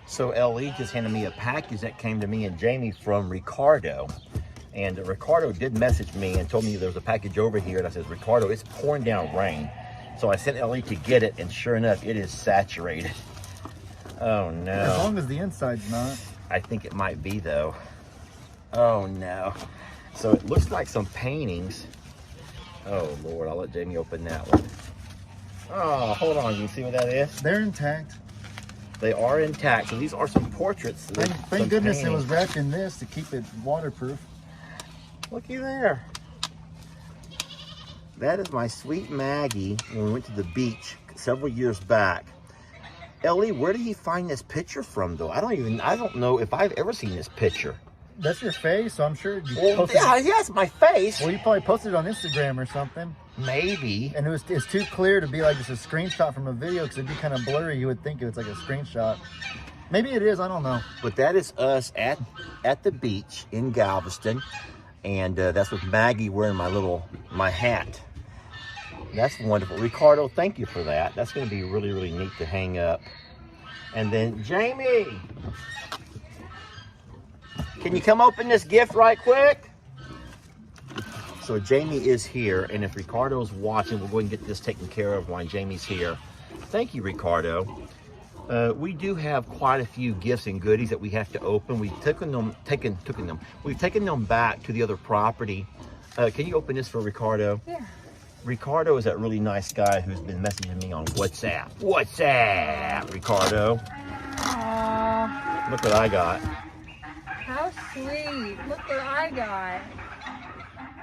So LE just handed me a package that came to me and Jami from Ricardo. And Ricardo did message me and told me there was a package over here. And I said, Ricardo, it's pouring down rain. So I sent LE to get it, and sure enough, it is saturated. Oh no. As long as the inside's not. I think it might be though. Oh no. So it looks like some paintings. Oh Lord, I'll let Jami open that one. Oh, hold on, you see what that is? They're intact. They are intact. So these are some portraits. Thank goodness paintings. It was wrapped in this to keep it waterproof. Looky there. That is my sweet Maggie when we went to the beach several years back. Ellie, where did he find this picture from though? I don't know if I've ever seen this picture. That's your face, so I'm sure you posted. Yeah, yes, my face. Well, you probably posted it on Instagram or something. Maybe. And it's too clear to be like just a screenshot from a video because it'd be kind of blurry. You would think it's like a screenshot. Maybe it is, I don't know. But that is us at the beach in Galveston. And that's with Maggie wearing my hat. That's wonderful. Ricardo, thank you for that. That's going to be really, really neat to hang up. And then Jami, can you come open this gift right quick? So Jami is here, and if Ricardo's watching, we'll go ahead and get this taken care of while Jami's here. Thank you, Ricardo. We do have quite a few gifts and goodies that we have to open. We've taken them back to the other property. Can you open this for Ricardo? Yeah. Ricardo is that really nice guy who's been messaging me on WhatsApp. WhatsApp, Ricardo. Aww. Look what I got. How sweet. Look what I got.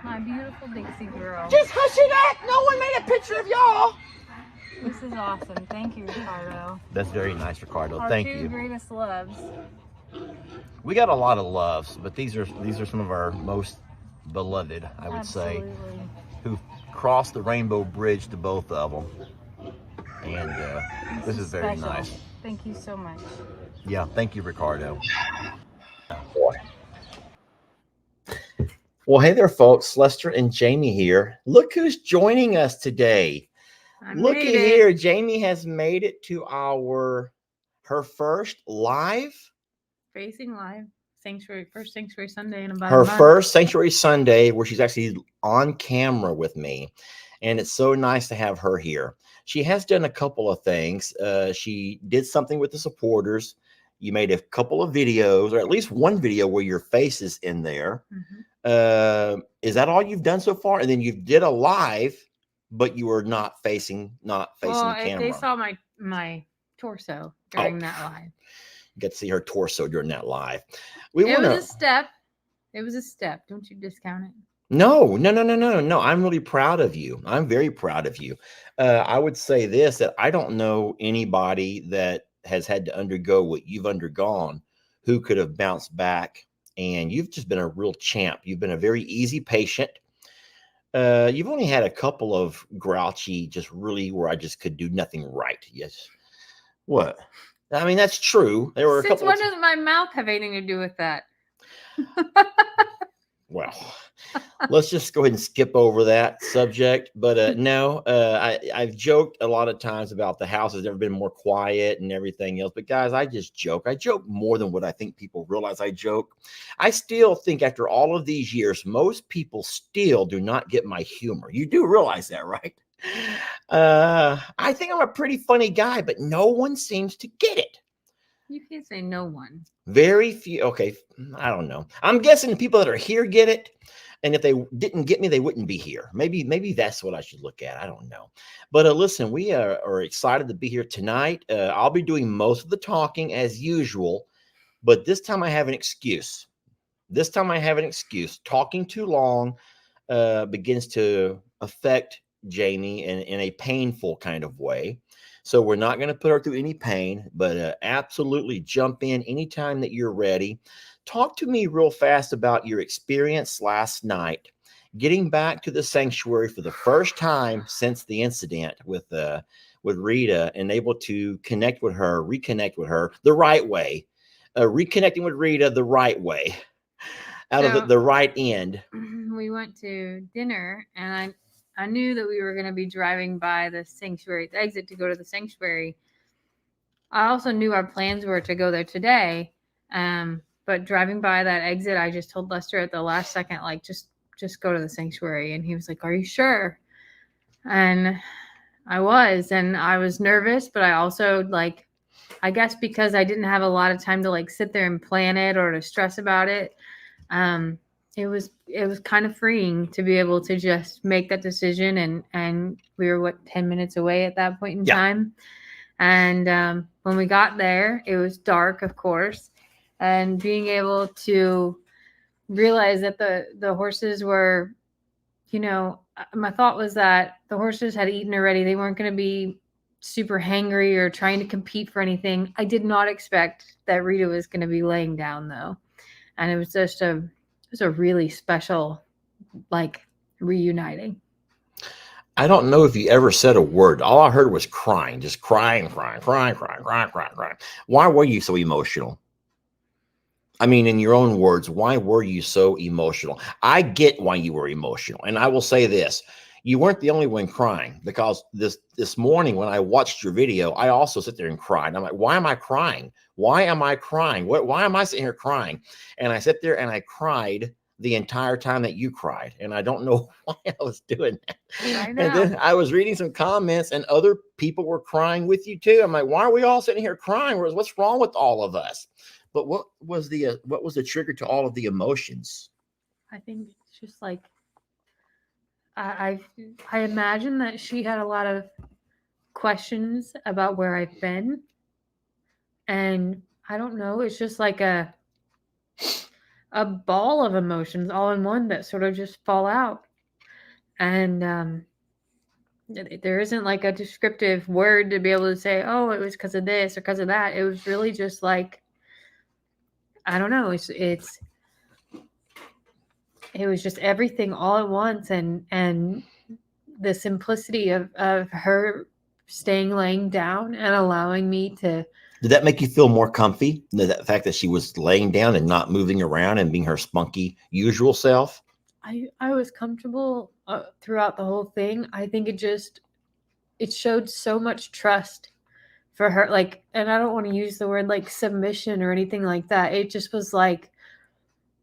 My beautiful Dixie girl. Just hush it up. No one made a picture of y'all. This is awesome. Thank you, Ricardo. That's very nice, Ricardo. Our Thank two you. greatest loves. We got a lot of loves, but these are some of our most beloved, I would say, who've crossed the rainbow bridge to both of them. And this is very special. nice. Thank you so much. Yeah, thank you, Ricardo. Well, hey there, folks. Lester and Jami here. Look who's joining us today. Looky here. Jami has made it to her first live. Facing live. First Sanctuary Sunday in about her a month. First Sanctuary Sunday where she's actually on camera with me. And it's so nice to have her here. She has done a couple of things. She did something with the supporters. You made a couple of videos, or at least one video where your face is in there. Mm-hmm. Is that all you've done so far? And then you did a live, but you were not facing the camera. They saw my torso during that live. You got to see her torso during that live. It was a step. It was a step. Don't you discount it? No. I'm really proud of you. I'm very proud of you. I would say this, that I don't know anybody that has had to undergo what you've undergone who could have bounced back. And you've just been a real champ. You've been a very easy patient. You've only had a couple of grouchy, just really where I just could do nothing right. Yes. What? I mean, that's true. There were a couple. When does my mouth have anything to do with that? Well, let's just go ahead and skip over that subject. But no, I've joked a lot of times about the house has never been more quiet and everything else. But guys, I just joke. I joke more than what I think people realize I joke. I still think after all of these years, most people still do not get my humor. You do realize that, right? I think I'm a pretty funny guy, but no one seems to get it. You can't say no one. Very few. Okay, I don't know. I'm guessing the people that are here get it. And if they didn't get me, they wouldn't be here. Maybe that's what I should look at. I don't know. But listen, we are excited to be here tonight. I'll be doing most of the talking as usual. But this time I have an excuse. Talking too long begins to affect Jami in a painful kind of way. So we're not going to put her through any pain, but absolutely jump in anytime that you're ready. Talk to me real fast about your experience last night, getting back to the sanctuary for the first time since the incident with Rita, and able to reconnect with her the right way, reconnecting with Rita the right way, out of the right end. We went to dinner, and I knew that we were going to be driving by the sanctuary, the exit to go to the sanctuary. I also knew our plans were to go there today. But driving by that exit, I just told Lester at the last second, like, just go to the sanctuary. And he was like, "Are you sure?" And I was nervous, but I also, like, I guess because I didn't have a lot of time to like sit there and plan it or to stress about it. Um, it was kind of freeing to be able to just make that decision, and we were what 10 minutes away at that point in Yeah. time. And when we got there, it was dark, of course, and being able to realize that the horses were, my thought was that the horses had eaten already. They weren't going to be super hangry or trying to compete for anything. I did not expect that Rita was going to be laying down though, and it was a really special, like, reuniting. I don't know if you ever said a word. All I heard was crying, just crying, crying, crying, crying, crying, crying, crying. Why were you so emotional? I mean, in your own words, why were you so emotional? I get why you were emotional. And I will say this, you weren't the only one crying, because this morning when I watched your video, I also sit there and cried. I'm like, why am I crying? Why am I crying? Why am I sitting here crying? And I sat there and I cried the entire time that you cried. And I don't know why I was doing that. I know. And then I was reading some comments and other people were crying with you too. I'm like, why are we all sitting here crying? What's wrong with all of us? But what was the trigger to all of the emotions? I think it's just like I I imagine that she had a lot of questions about where I've been, and I don't know, it's just like a ball of emotions all in one that sort of just fall out. And there isn't like a descriptive word to be able to say, oh, it was because of this or because of that. It was really just like, I don't know, it was just everything all at once, and the simplicity of her staying laying down and allowing me to. Did that make you feel more comfy? The fact that she was laying down and not moving around and being her spunky usual self? I was comfortable throughout the whole thing. I think it showed so much trust for her, like, and I don't want to use the word like submission or anything like that. It just was like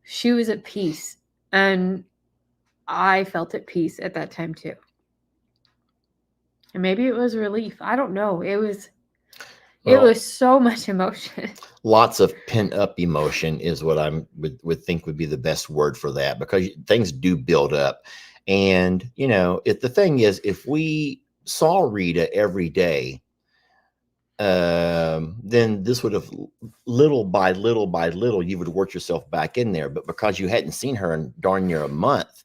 she was at peace, and I felt at peace at that time too. And maybe it was relief. I don't know. It was so much emotion. Lots of pent up emotion is what I would think would be the best word for that, because things do build up. And, if the thing is, if we saw Rita every day, then this would have little by little by little, you would work yourself back in there. But because you hadn't seen her in darn near a month,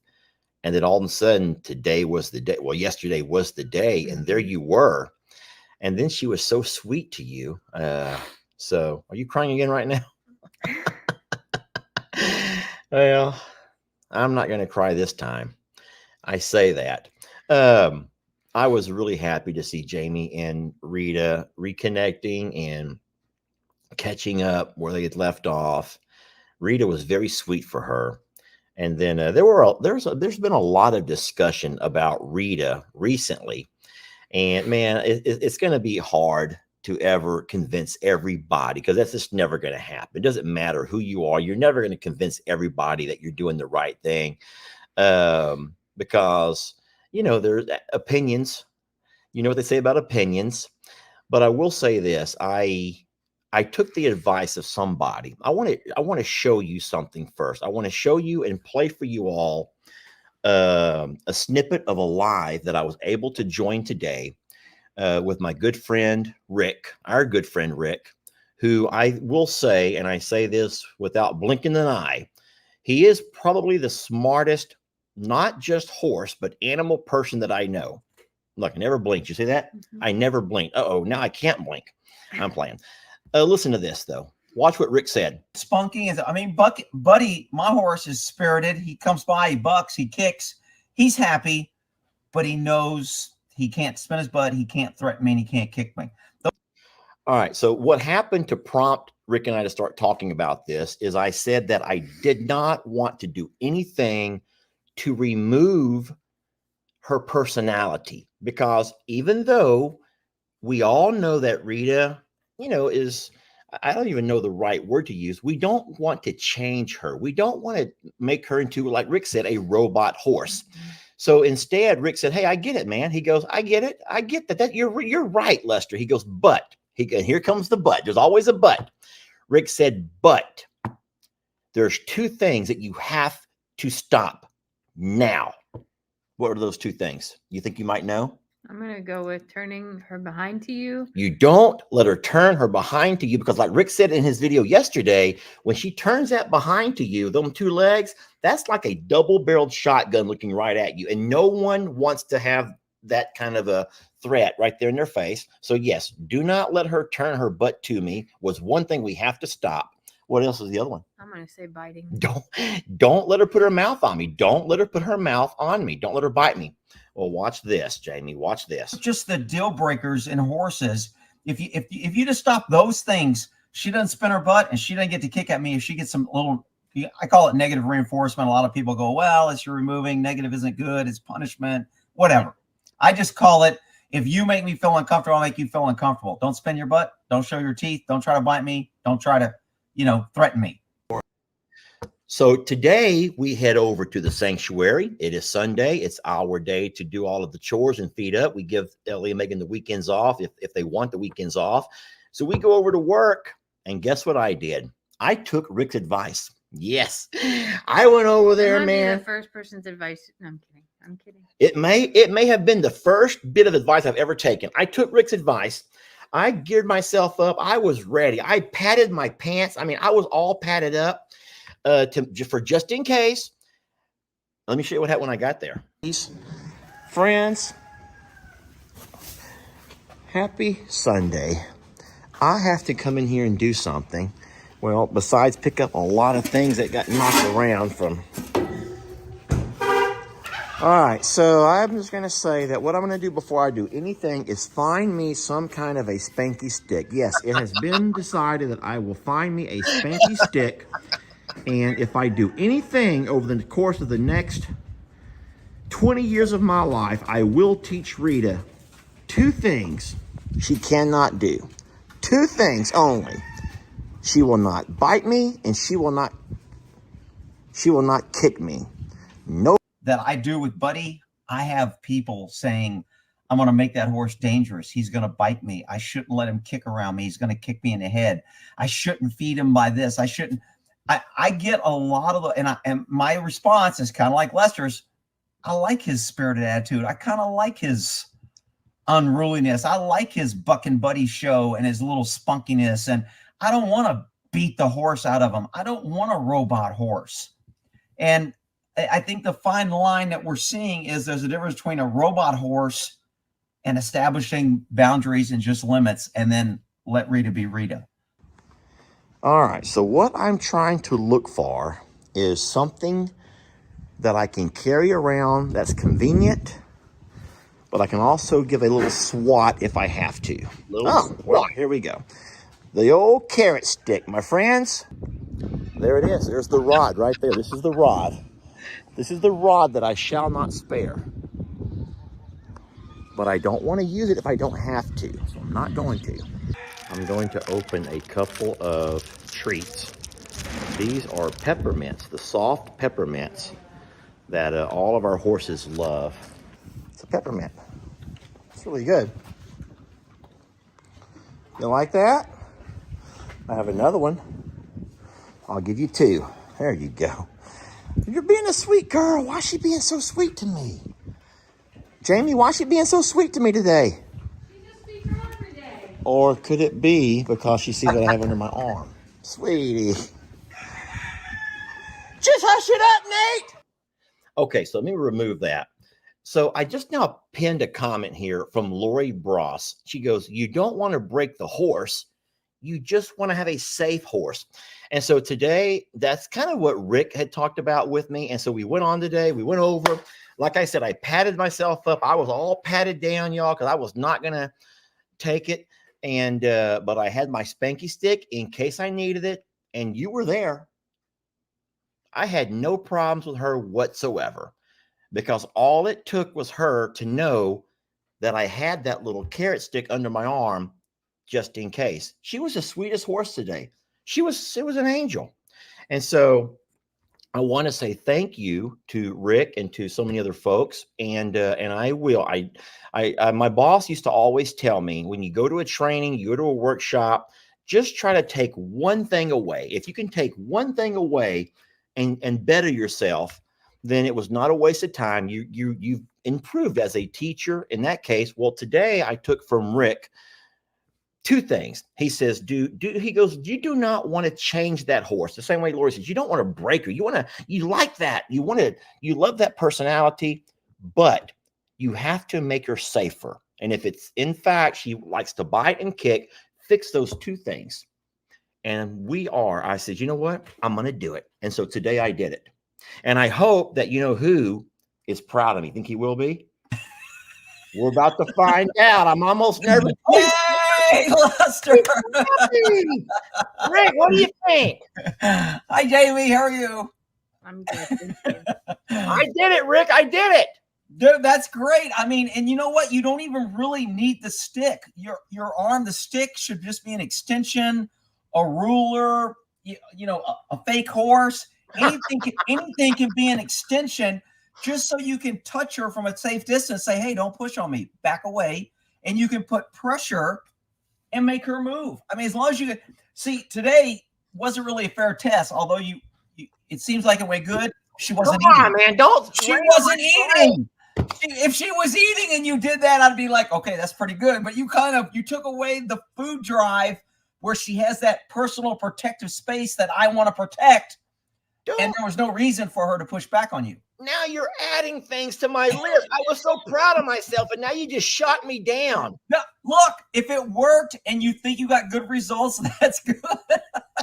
and then all of a sudden today was the day, well, yesterday was the day, and there you were. And then she was so sweet to you. So are you crying again right now? Well, I'm not going to cry this time. I say that. I was really happy to see Jami and Rita reconnecting and catching up where they had left off. Rita was very sweet for her. And then there's been a lot of discussion about Rita recently. And man, it's going to be hard to ever convince everybody, because that's just never going to happen. It doesn't matter who you are. You're never going to convince everybody that you're doing the right thing. Because, there's opinions, what they say about opinions. But I will say this, I took the advice of somebody. I want to show you something first. I want to show you and play for you all a snippet of a live that I was able to join today with my good friend Rick, our good friend Rick, who I will say, and I say this without blinking an eye, he is probably the smartest, not just horse, but animal person that I know. Look, I never blinked. You see that? Mm-hmm. I never blinked. Uh-oh, now I can't blink. I'm playing. Listen to this, though. Watch what Rick said. Spunky is, Buddy, my horse is spirited. He comes by, he bucks, he kicks. He's happy, but he knows he can't spin his butt. He can't threaten me, and he can't kick me. All right. So what happened to prompt Rick and I to start talking about this is I said that I did not want to do anything to remove her personality, because even though we all know that Rita is, I don't even know the right word to use. We don't want to change her. We don't want to make her into, like Rick said, a robot horse. So instead, Rick said, "Hey, I get it, man." He goes, "I get it. I get that. You're right, Lester." He goes, "But," and here comes the but. There's always a but. Rick said, "But there's two things that you have to stop now." What are those two things? You think you might know? I'm going to go with turning her behind to you. You don't let her turn her behind to you, because like Rick said in his video yesterday, when she turns that behind to you, them two legs, that's like a double-barreled shotgun looking right at you. And no one wants to have that kind of a threat right there in their face. So yes, do not let her turn her butt to me was one thing we have to stop. What else is the other one? I'm going to say biting. Don't let her put her mouth on me. Don't let her put her mouth on me. Don't let her bite me. Well, watch this, Jamie. Watch this. Just the deal breakers in horses. If you just stop those things, she doesn't spin her butt and she doesn't get to kick at me. If she gets some little, I call it negative reinforcement. A lot of people go, well, it's you're removing. Negative isn't good. It's punishment. Whatever. I just call it, if you make me feel uncomfortable, I'll make you feel uncomfortable. Don't spin your butt. Don't show your teeth. Don't try to bite me. Don't try to, threaten me. So today we head over to the sanctuary. It is Sunday. It's our day to do all of the chores and feed up. We give Ellie and Megan the weekends off if they want the weekends off. So we go over to work, and guess what I did? I took Rick's advice. Yes, I went over there, man. The first person's advice. No, I'm kidding. I'm kidding. It may have been the first bit of advice I've ever taken. I took Rick's advice. I geared myself up. I was ready. I padded my pants. I mean, I was all padded up. For just in case. Let me show you what happened when I got there. Friends, happy Sunday. I have to come in here and do something. Well, besides pick up a lot of things that got knocked around from. All right, so I'm just going to say that what I'm going to do before I do anything is find me some kind of a spanky stick. Yes, it has been decided that I will find me a spanky stick. And if I do anything over the course of the next 20 years of my life, I will teach Rita two things she cannot do. Two things only. She will not bite me, and she will not kick me. No. That I do with Buddy, I have people saying, I'm going to make that horse dangerous. He's going to bite me. I shouldn't let him kick around me. He's going to kick me in the head. I shouldn't feed him by this. I shouldn't. I get a lot of and my response is kind of like Lester's. I like his spirited attitude. I kind of like his unruliness. I like his Buck and Buddy show and his little spunkiness. And I don't want to beat the horse out of him. I don't want a robot horse. And I think the fine line that we're seeing is there's a difference between a robot horse and establishing boundaries and just limits, and then let Rita be Rita. All right, so what I'm trying to look for is something that I can carry around that's convenient, but I can also give a little swat if I have to. Well, here we go. The old carrot stick, my friends. There it is. There's the rod right there. This is the rod. This is the rod that I shall not spare. But I don't want to use it if I don't have to, so I'm not going to. I'm going to open a couple of treats. These are peppermints, the soft peppermints that all of our horses love. It's a peppermint. It's really good. You like that? I have another one. I'll give you two. There you go. You're being a sweet girl. Why is she being so sweet to me? Jamie, why is she being so sweet to me today? Or could it be because she sees what I have under my arm? Sweetie. Just hush it up, Nate. Okay, so let me remove that. So I just now pinned a comment here from Lori Bross. She goes, you don't want to break the horse. You just want to have a safe horse. And so today, that's kind of what Rick had talked about with me. And so we went on today. We went over. Like I said, I patted myself up. I was all patted down, y'all, because I was not going to take it. And but I had my spanky stick in case I needed it, and you were there. I had no problems with her whatsoever, because all it took was her to know that I had that little carrot stick under my arm just in case. She was the sweetest horse today. It was an angel. And so I want to say thank you to Rick and to so many other folks. And I will. My boss used to always tell me, when you go to a training, you go to a workshop, just try to take one thing away. If you can take one thing away and better yourself, then it was not a waste of time. You've improved as a teacher in that case. Well, today I took from Rick two things. He says, he goes, you do not want to change that horse. The same way Lori says, you don't want to break her. You like that. You love that personality, but you have to make her safer. And if it's in fact, she likes to bite and kick, fix those two things. And I said, you know what? I'm going to do it. And so today I did it. And I hope that who is proud of me. Think he will be? We're about to find out. I'm almost nervous. Yay, Lester! Rick, what do you think? Hi, Jami. How are you? I'm good. Thank you. I did it, Rick. I did it. Dude, that's great. I mean, and you know what? You don't even really need the stick. Your arm, the stick should just be an extension, a ruler, a fake horse. Anything can be an extension, just so you can touch her from a safe distance. Say, hey, don't push on me. Back away. And you can put pressure and make her move. I mean, as long as you see, today wasn't really a fair test, although it seems like it went good. She wasn't eating. Come on, man. She wasn't eating. If she was eating and you did that, I'd be like, okay, that's pretty good. But you took away the food drive where she has that personal protective space that I want to protect. And there was no reason for her to push back on you. Now you're adding things to my list. I was so proud of myself, and now you just shot me down. No, look, if it worked and you think you got good results, that's good.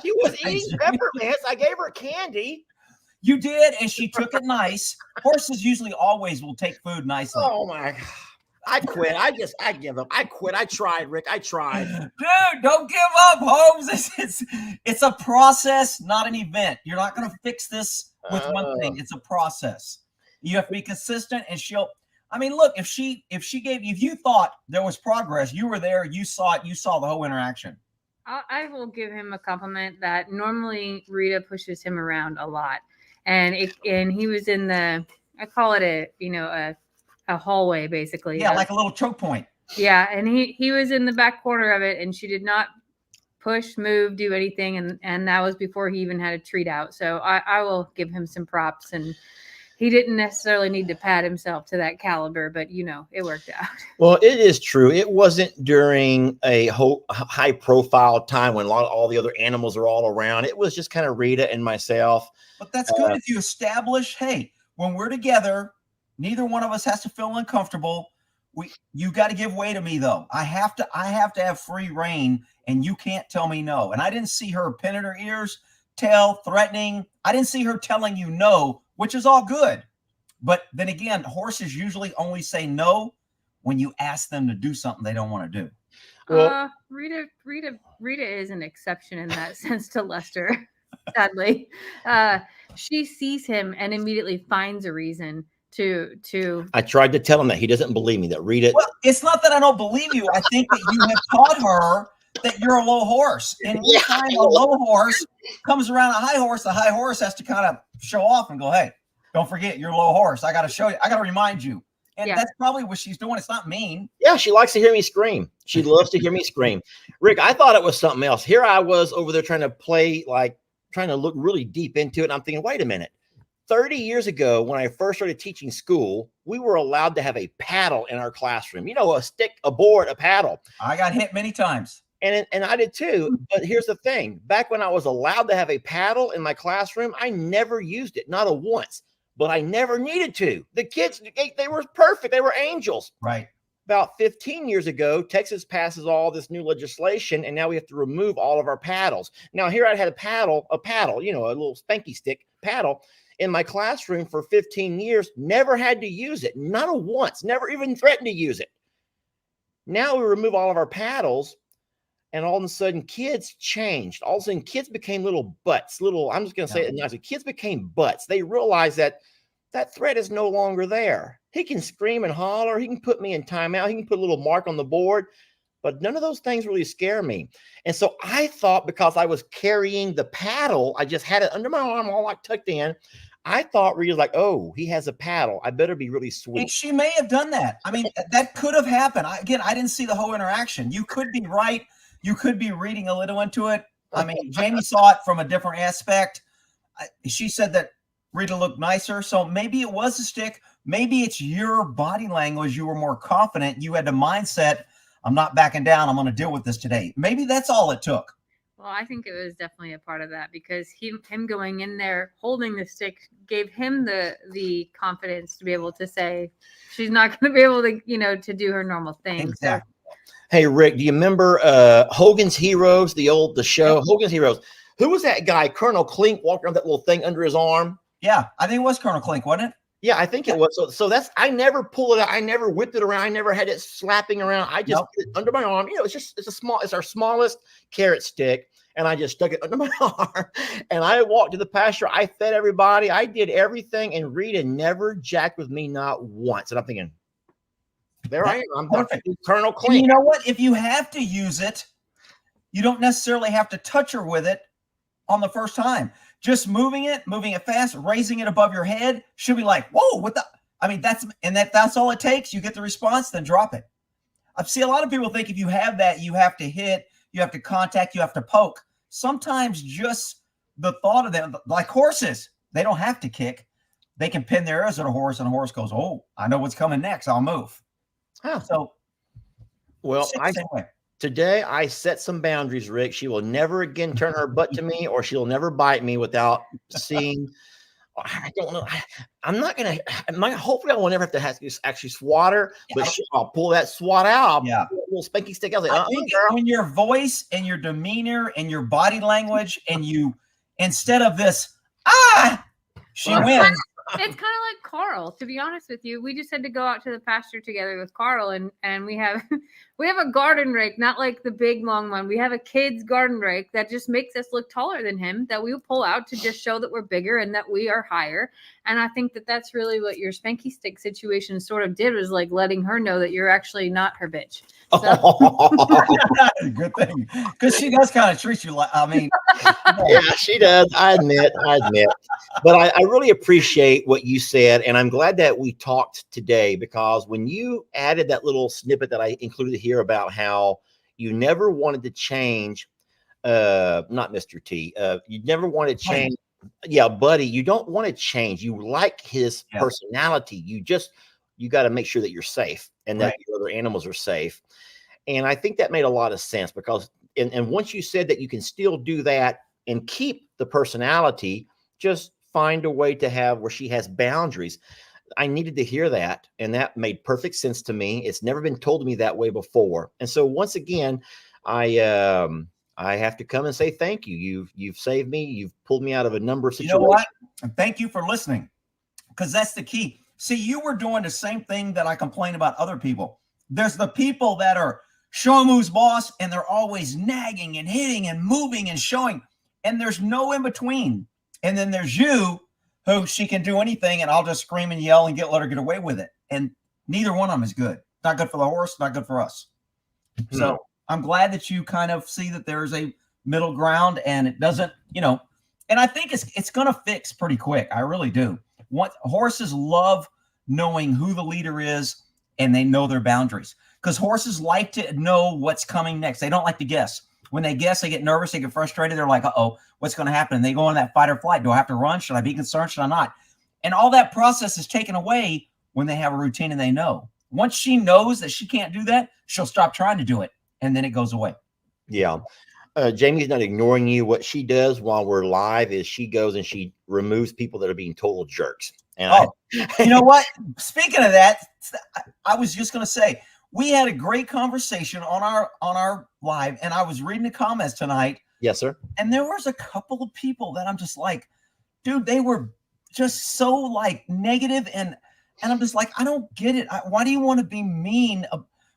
She was eating peppermints. I gave her candy. You did, and she took it nice. Horses usually always will take food nicely. Oh, my God. I quit. I give up. I quit. I tried, Rick. I tried. Dude, don't give up, Holmes. It's a process, not an event. You're not going to fix this with one thing. It's a process. You have to be consistent, and look, if you thought there was progress, you were there, you saw it, you saw the whole interaction. I will give him a compliment that normally Rita pushes him around a lot. And he was in I call it a hallway, basically. Yeah, like a little choke point. Yeah, and he was in the back corner of it, and she did not push, move, do anything, and that was before he even had a treat out. So I will give him some props, and he didn't necessarily need to pat himself to that caliber, but it worked out. Well, it is true. It wasn't during a high profile time when all the other animals are all around. It was just kind of Rita and myself. But that's good if you establish, hey, when we're together, neither one of us has to feel uncomfortable. You got to give way to me, though. I have to have free reign, and you can't tell me no. And I didn't see her pin in her ears, threatening. I didn't see her telling you no, which is all good. But then again, horses usually only say no when you ask them to do something they don't want to do. Well, Rita is an exception in that sense to Lester. Sadly, she sees him and immediately finds a reason to I tried to tell him that. He doesn't believe me, that Rita. Well, it's not that I don't believe you. I think that you have taught her that you're a low horse. And anytime a low horse comes around a high horse, the high horse has to kind of show off and go, hey, don't forget you're a low horse. I got to show you. I got to remind you. And that's probably what she's doing. It's not mean. Yeah, she likes to hear me scream. She loves to hear me scream. Rick, I thought it was something else. Here I was over there trying to look really deep into it. And I'm thinking, wait a minute. 30 years ago, when I first started teaching school, we were allowed to have a paddle in our classroom. A stick, a board, a paddle. I got hit many times. And I did too. But here's the thing. Back when I was allowed to have a paddle in my classroom, I never used it, not a once. But I never needed to. The kids, they were perfect. They were angels. Right. About 15 years ago, Texas passes all this new legislation, and now we have to remove all of our paddles. Now, here I had a paddle, a little spanky stick paddle in my classroom for 15 years, never had to use it, not a once, never even threatened to use it. Now we remove all of our paddles, and all of a sudden kids changed. All of a sudden kids became little butts, I'm just going to say it nicely. Kids became butts. They realized that threat is no longer there. He can scream and holler. He can put me in timeout. He can put a little mark on the board. but none of those things really scare me. And so I thought, because I was carrying the paddle, I just had it under my arm, all like tucked in. I thought Rita was like, oh, he has a paddle, I better be really And sweet. she may have done that. I mean, that could have happened. Again, I didn't see the whole interaction. You could be right. You could be reading a little into it. I mean, Jami saw it from a different aspect. She said that Rita looked nicer. So maybe it was a stick. Maybe it's your body language. You were more confident. You had the mindset, I'm not backing down. I'm going to deal with this today. Maybe that's all it took. Well, I think it was definitely a part of that, because him going in there holding the stick gave him the confidence to be able to say she's not going to be able to, to do her normal thing. Exactly. So, Hey, Rick, do you remember Hogan's Heroes, the show? Hogan's Heroes. Who was that guy? Colonel Klink walking around with that little thing under his arm. Yeah, I think it was Colonel Klink, wasn't it? Yeah, I think it was. So that's, I never pull it out. I never whipped it around. I never had it slapping around. I just put it under my arm. It's our smallest carrot stick. And I just stuck it under my arm. And I walked to the pasture. I fed everybody. I did everything. And Rita never jacked with me, not once. And I'm thinking, there I am. I'm perfect. Colonel Klink. And you know what? If you have to use it, you don't necessarily have to touch her with it on the first time. Just moving it fast, raising it above your head, she'll be like, whoa, what the? I mean, that's all it takes. You get the response, then drop it. I see a lot of people think if you have that, you have to hit, you have to contact, you have to poke. Sometimes just the thought of them, like horses, they don't have to kick. They can pin their ears at a horse, and a horse goes, oh, I know what's coming next. I'll move. Huh. So, well, today I set some boundaries, Rick. She will never again turn her butt to me, or she'll never bite me without seeing. I don't know. I'm not going to, hopefully I will never have to actually swat her, but I'll pull that swat out. Yeah. A little spanky stick. I was I like, think girl. when your voice and your demeanor and your body language, and you, instead of this, she wins. It's kind of like Carl, to be honest with you. We just had to go out to the pasture together with Carl, and we have a garden rake, not like the big long one. We have a kid's garden rake that just makes us look taller than him, that we pull out to just show that we're bigger and that we are higher. And I think that that's really what your spanky stick situation sort of did, was like letting her know that you're actually not her bitch. So. Good thing, because she does kind of treat you like, I mean, yeah, she does. I admit. But I really appreciate what you said, and I'm glad that we talked today, because when you added that little snippet that I included here about how you never wanted to change, not Mr. T, you never wanted to change. Yeah, buddy, you don't want to change. You like his personality. You got to make sure that you're safe and that your other animals are safe. And I think that made a lot of sense, because and once you said that you can still do that and keep the personality, just find a way to have where she has boundaries. I needed to hear that, and that made perfect sense to me. It's never been told to me that way before. And so once again, I have to come and say thank you. You've saved me. You've pulled me out of a number of situations. You know what? And thank you for listening, because that's the key. See, you were doing the same thing that I complain about other people. There's the people that are show 'em who's boss, and they're always nagging and hitting and moving and showing, and there's no in between. And then there's you, who she can do anything, and I'll just scream and yell and let her get away with it. And neither one of them is good. Not good for the horse, not good for us. So I'm glad that you kind of see that there's a middle ground, and it doesn't, and I think it's going to fix pretty quick. I really do. Horses love knowing who the leader is, and they know their boundaries, because horses like to know what's coming next. They don't like to guess. When they guess, they get nervous, they get frustrated. They're like, uh-oh, what's going to happen? And they go on that fight or flight. Do I have to run? Should I be concerned? Should I not? And all that process is taken away when they have a routine and they know. Once she knows that she can't do that, she'll stop trying to do it, and then it goes away. Yeah. Jami's not ignoring you. What she does while we're live is she goes and she removes people that are being total jerks. And you know what? Speaking of that, I was just going to say, we had a great conversation on our live, and I was reading the comments tonight. Yes, sir. And there was a couple of people that I'm just like, dude, they were just so like negative, and I'm just like, I don't get it. Why do you want to be mean?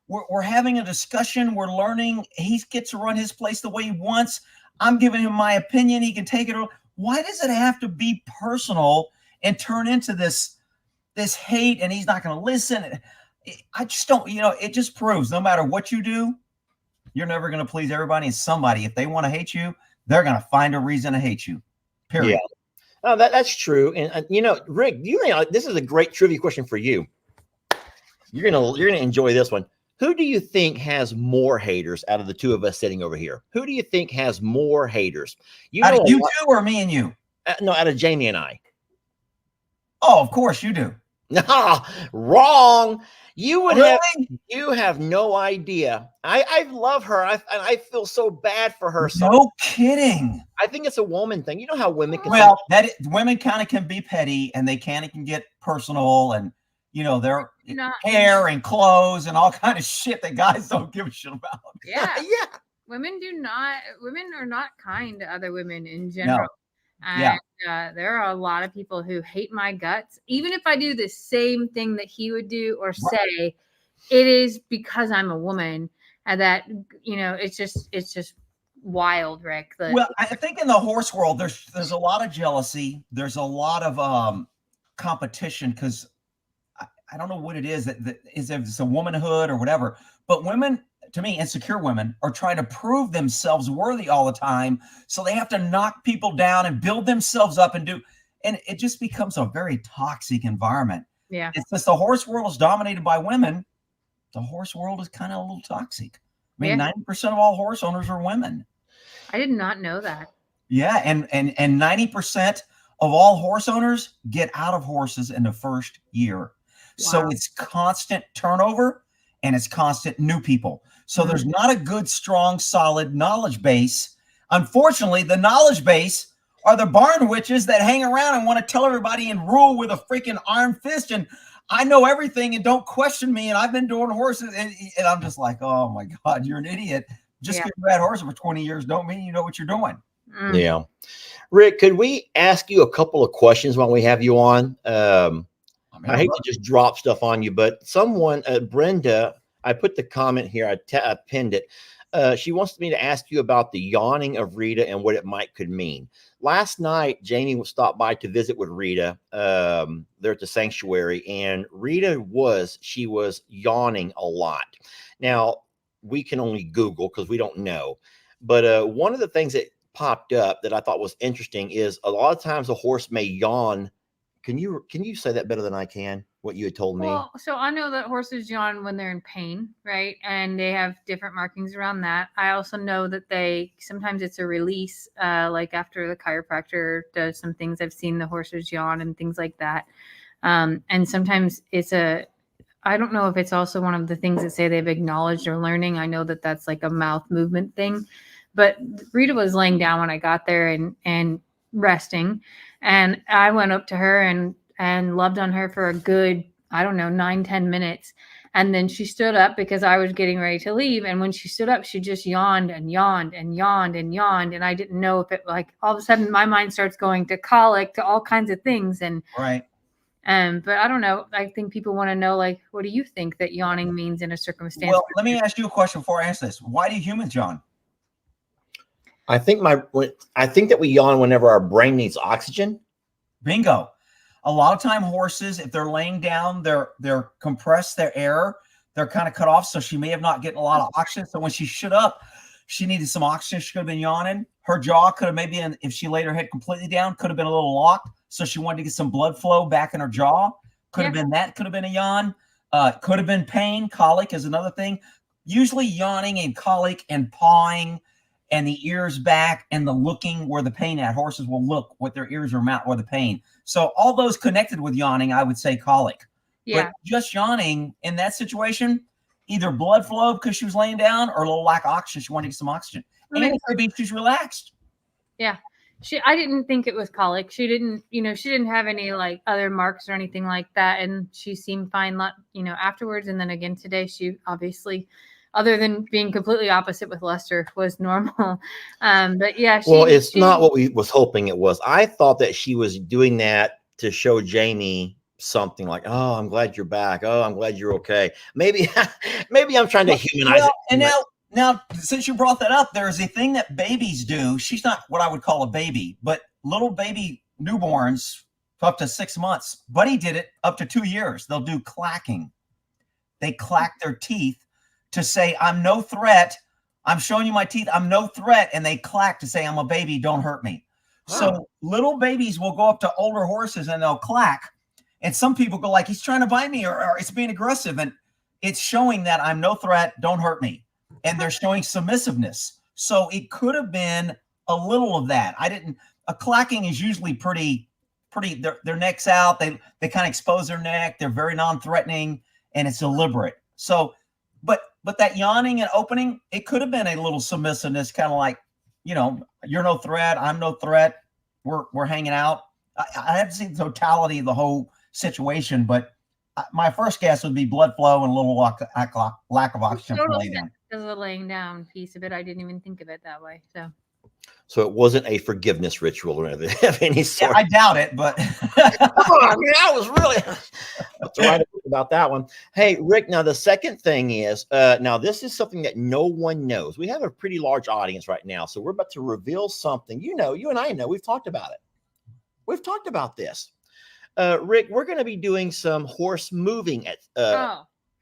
We're having a discussion. We're learning. He gets to run his place the way he wants. I'm giving him my opinion. He can take it. Why does it have to be personal and turn into this hate, and he's not going to listen? I just don't, it just proves no matter what you do, You're never going to please everybody. And somebody, if they want to hate you, they're going to find a reason to hate you. Period. Yeah. Oh, that's true. And Rick, this is a great trivia question for you. You're gonna enjoy this one. Who do you think has more haters out of the two of us sitting over here? Who do you think has more haters? Out of you two or me and you? No, out of Jami and I. Oh, of course you do. No, wrong. You would Really? you have no idea. I love her. I feel so bad for her. No kidding. I think it's a woman thing. You know how women can. Well, women kind of can be petty, and they can get personal, and their hair and clothes and all kind of shit that guys don't give a shit about. Yeah, yeah. Women are not kind to other women in general. No. And there are a lot of people who hate my guts. Even if I do the same thing that he would do or say, it is because I'm a woman, and that, it's just wild, Rick. Well, I think in the horse world, there's a lot of jealousy. There's a lot of competition, because I don't know what it is, that is, if it's a womanhood or whatever, but women, to me, insecure women are trying to prove themselves worthy all the time. So they have to knock people down and build themselves up and it just becomes a very toxic environment. Yeah. It's just the horse world is dominated by women. The horse world is kind of a little toxic. I mean, 90% of all horse owners are women. I did not know that. Yeah. And 90% of all horse owners get out of horses in the first year. Wow. So it's constant turnover and it's constant new people. So there's not a good, strong, solid knowledge base. Unfortunately, the knowledge base are the barn witches that hang around and want to tell everybody and rule with a freaking iron fist. And I know everything and don't question me. And I've been doing horses. And I'm just like, oh my God, you're an idiot. Just because you had horses for 20 years don't mean you know what you're doing. Yeah. Rick, could we ask you a couple of questions while we have you on? I hate to just drop stuff on you, but someone, Brenda, I put the comment here. I pinned it. She wants me to ask you about the yawning of Rita and what it could mean. Last night, Jami stopped by to visit with Rita there at the sanctuary, and Rita was yawning a lot. Now, we can only Google because we don't know. But one of the things that popped up that I thought was interesting is a lot of times a horse may yawn. Can you say that better than I can? What you had told me? Well, so I know that horses yawn when they're in pain, right? And they have different markings around that. I also know that sometimes it's a release, like after the chiropractor does some things. I've seen the horses yawn and things like that. And sometimes I don't know if it's also one of the things that say they've acknowledged or learning. I know that that's like a mouth movement thing. But Rita was laying down when I got there and resting. And I went up to her and loved on her for a good, 9-10 minutes. And then she stood up because I was getting ready to leave. And when she stood up, she just yawned and yawned and yawned and yawned. And I didn't know if it, like, all of a sudden my mind starts going to colic, to all kinds of things. And right. But I don't know. I think people want to know, like, what do you think that yawning means in a circumstance? Well, let me ask you a question before I answer this. Why do humans yawn? I think that we yawn whenever our brain needs oxygen. Bingo. A lot of time horses, if they're laying down, they're compressed, their air, they're kind of cut off. So she may have not getting a lot of oxygen. So when she stood up, she needed some oxygen. She could have been yawning. Her jaw could have maybe, if she laid her head completely down, could have been a little locked. So she wanted to get some blood flow back in her jaw. Could have been that. Could have been a yawn. Could have been pain. Colic is another thing. Usually yawning and colic and pawing and the ears back and the looking where the pain at. Horses will look with their ears or mouth where the pain. So all those connected with yawning, I would say colic. Yeah. But just yawning in that situation, either blood flow because she was laying down or a little lack of oxygen. She wanted to get some oxygen. And it could be she's relaxed. Yeah. I didn't think it was colic. She didn't have any like other marks or anything like that. And she seemed fine, afterwards. And then again today, she obviously, other than being completely opposite with Lester, was normal. But yeah. It's not what we was hoping it was. I thought that she was doing that to show Jami something like, oh, I'm glad you're back. Oh, I'm glad you're okay. Maybe I'm trying to humanize it. And now, since you brought that up, there's a thing that babies do. She's not what I would call a baby, but little baby newborns up to 6 months. Buddy did it up to 2 years. They'll do clacking. They clack their teeth to say, I'm no threat. I'm showing you my teeth. I'm no threat. And they clack to say, I'm a baby. Don't hurt me. Wow. So little babies will go up to older horses and they'll clack. And some people go like, he's trying to bite me or it's being aggressive. And it's showing that I'm no threat. Don't hurt me. And they're showing submissiveness. So it could have been a little of that. A clacking is usually pretty, their neck's out. They kind of expose their neck. They're very non-threatening and it's deliberate. So, but that yawning and opening, it could have been a little submissiveness, kind of like, you know, you're no threat. I'm no threat. We're hanging out. I haven't seen the totality of the whole situation, but my first guess would be blood flow and a little lack of oxygen. There's a laying down piece of it. I didn't even think of it that way. So it wasn't a forgiveness ritual or anything of any sort. Yeah, I doubt it, but come on, I mean, I was really that's right about that one. Hey, Rick, now the second thing is, now this is something that no one knows. We have a pretty large audience right now, so we're about to reveal something. You know, you and I know, we've talked about it. We've talked about this. Rick, we're going to be doing some horse moving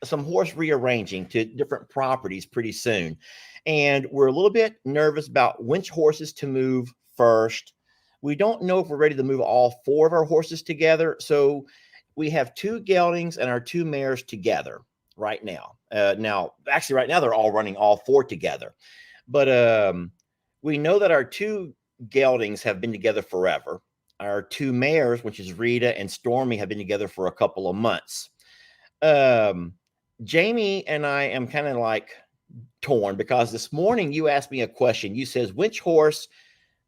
some horse rearranging to different properties pretty soon. And we're a little bit nervous about which horses to move first. We don't know if we're ready to move all 4 of our horses together. So we have 2 geldings and our 2 mares together right now. Actually, right now, they're all running all 4 together. But we know that our 2 geldings have been together forever. Our 2 mares, which is Rita and Stormy, have been together for a couple of months. Jami and I am kind of like torn because this morning you asked me a question. You says, which horse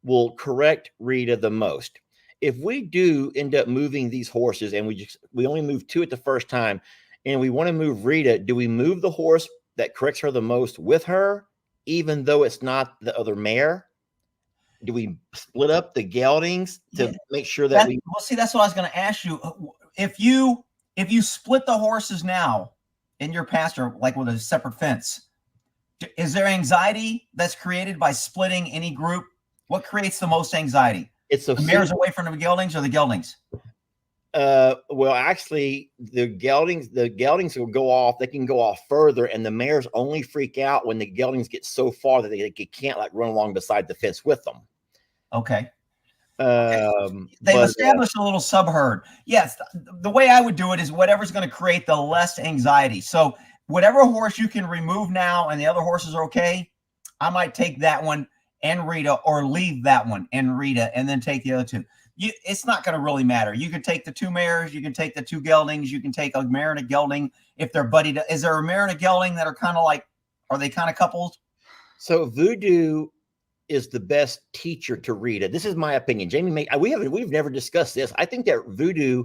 will correct Rita the most? If we do end up moving these horses and we only move 2 at the first time and we want to move Rita, do we move the horse that corrects her the most with her, even though it's not the other mare? Do we split up the geldings to make sure that we... Well, see, that's what I was going to ask you. If you split the horses now in your pasture, like with a separate fence, is there anxiety that's created by splitting any group? What creates the most anxiety? It's the mares away from the geldings or the geldings? Well, actually, the geldings will go off. They can go off further, and the mares only freak out when the geldings get so far that they can't like run along beside the fence with them. Okay. They've established a little sub-herd. Yes, the way I would do it is whatever's going to create the less anxiety. So whatever horse you can remove now and the other horses are okay, I might take that one and Rita, or leave that one and Rita, and then take the other 2. It's not going to really matter. You can take the 2 mares, you can take the 2 geldings, you can take a mare and a gelding if they're buddied. Is there a mare and a gelding that are kind of like, are they kind of coupled? So Voodoo is the best teacher to Rita. This is my opinion. Jami, we've never discussed this. I think that Voodoo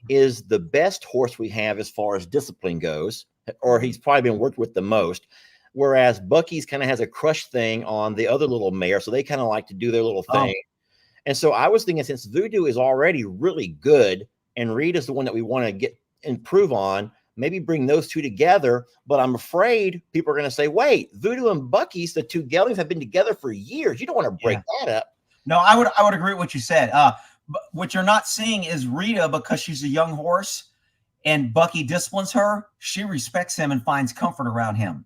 is the best horse we have as far as discipline goes, or he's probably been worked with the most. Whereas Bucky's kind of has a crush thing on the other little mare, so they kind of like to do their little thing. And so I was thinking, since Voodoo is already really good, and Rita's the one that we want to improve on, maybe bring those 2 together. But I'm afraid people are going to say, wait, Voodoo and Bucky's, the 2 geldings, have been together for years. You don't want to break that up. No, I would agree with what you said. But what you're not seeing is Rita, because she's a young horse and Bucky disciplines her, she respects him and finds comfort around him.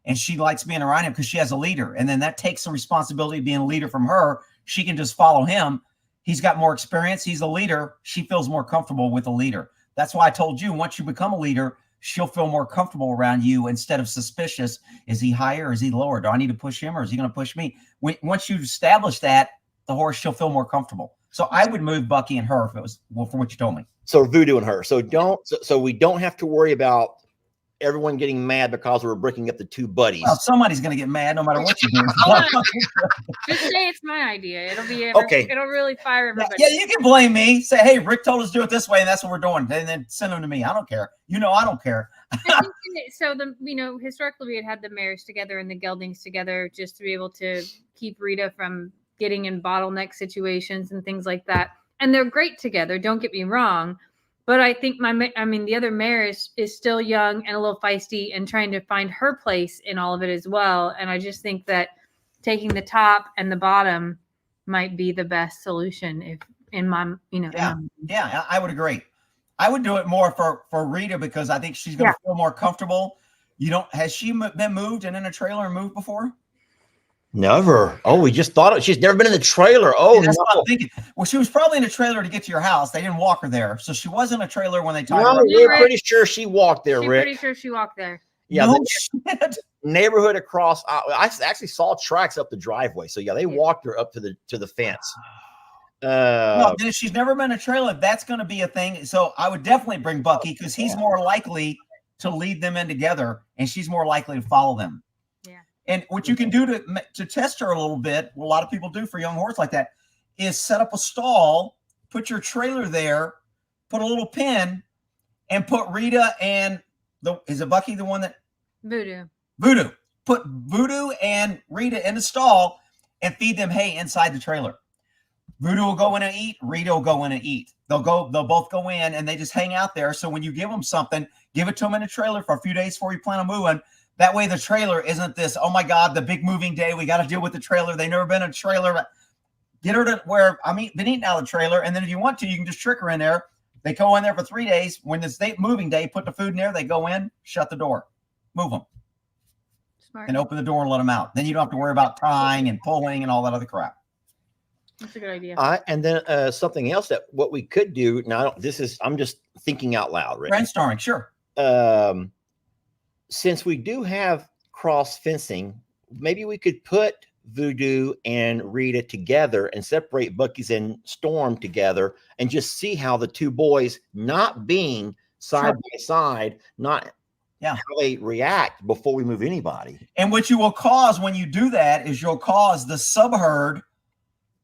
And she likes being around him because she has a leader. And then that takes the responsibility of being a leader from her. She can just follow him. He's got more experience. He's a leader. She feels more comfortable with a leader. That's why I told you, once you become a leader, she'll feel more comfortable around you instead of suspicious. Is he higher or is he lower? Do I need to push him or is he going to push me? Once you establish that, the horse, she'll feel more comfortable. So I would move Bucky and her if it was, well, for what you told me. So Voodoo and her. So we don't have to worry about everyone getting mad because we're breaking up the 2 buddies. Well, somebody's going to get mad no matter what you do. Just say it's my idea. It'll be okay. It'll really fire everybody. Yeah, you can blame me. Say, hey, Rick told us to do it this way, and that's what we're doing. And then send them to me. I don't care. I don't care. So historically we had the mares together and the geldings together just to be able to keep Rita from getting in bottleneck situations and things like that. And they're great together. Don't get me wrong. But I think the other mare is still young and a little feisty and trying to find her place in all of it as well. And I just think that taking the top and the bottom might be the best solution if in my, Yeah, I would agree. I would do it more for Rita because I think she's going to feel more comfortable. Has she been moved and in a trailer and moved before? Never. Oh, we just thought she's never been in the trailer. Yeah, Oh, that's what no. I'm thinking. Well, she was probably in a trailer to get to your house. They didn't walk her there, so she was in a trailer when they tied her No, up. we're Rick. pretty sure she walked there, She's Rick. pretty sure she walked there. Yeah, No the shit. neighborhood across. I actually saw tracks up the driveway. So yeah, they walked her up to the fence. Well, then if she's never been in a trailer, that's going to be a thing. So I would definitely bring Bucky because he's more likely to lead them in together, and she's more likely to follow them. Yeah. And what you can do to test her a little bit, what a lot of people do for young horse like that, is set up a stall, put your trailer there, put a little pin, and put Rita and is it Bucky the one that Voodoo? Put Voodoo and Rita in the stall and feed them hay inside the trailer. Voodoo will go in and eat. Rita will go in and eat. They'll both go in and they just hang out there. So when you give them something, give it to them in a trailer for a few days before you plan on moving. That way the trailer isn't this, oh my God, the big moving day. We got to deal with the trailer. They've never been in a trailer. Get her to where been eating out of the trailer. And then if you want to, you can just trick her in there. They go in there for 3 days. When it's moving day, put the food in there. They go in, shut the door, move them. Smart. And open the door and let them out. Then you don't have to worry about tying and pulling and all that other crap. That's a good idea. And then something else that what we could do now. I'm just thinking out loud, Rick. Brainstorming, sure. Since we do have cross fencing, maybe we could put Voodoo and Rita together and separate Bucky's and Storm together and just see how the two boys not being side by side, how they react before we move anybody. And what you will cause when you do that is you'll cause the sub-herd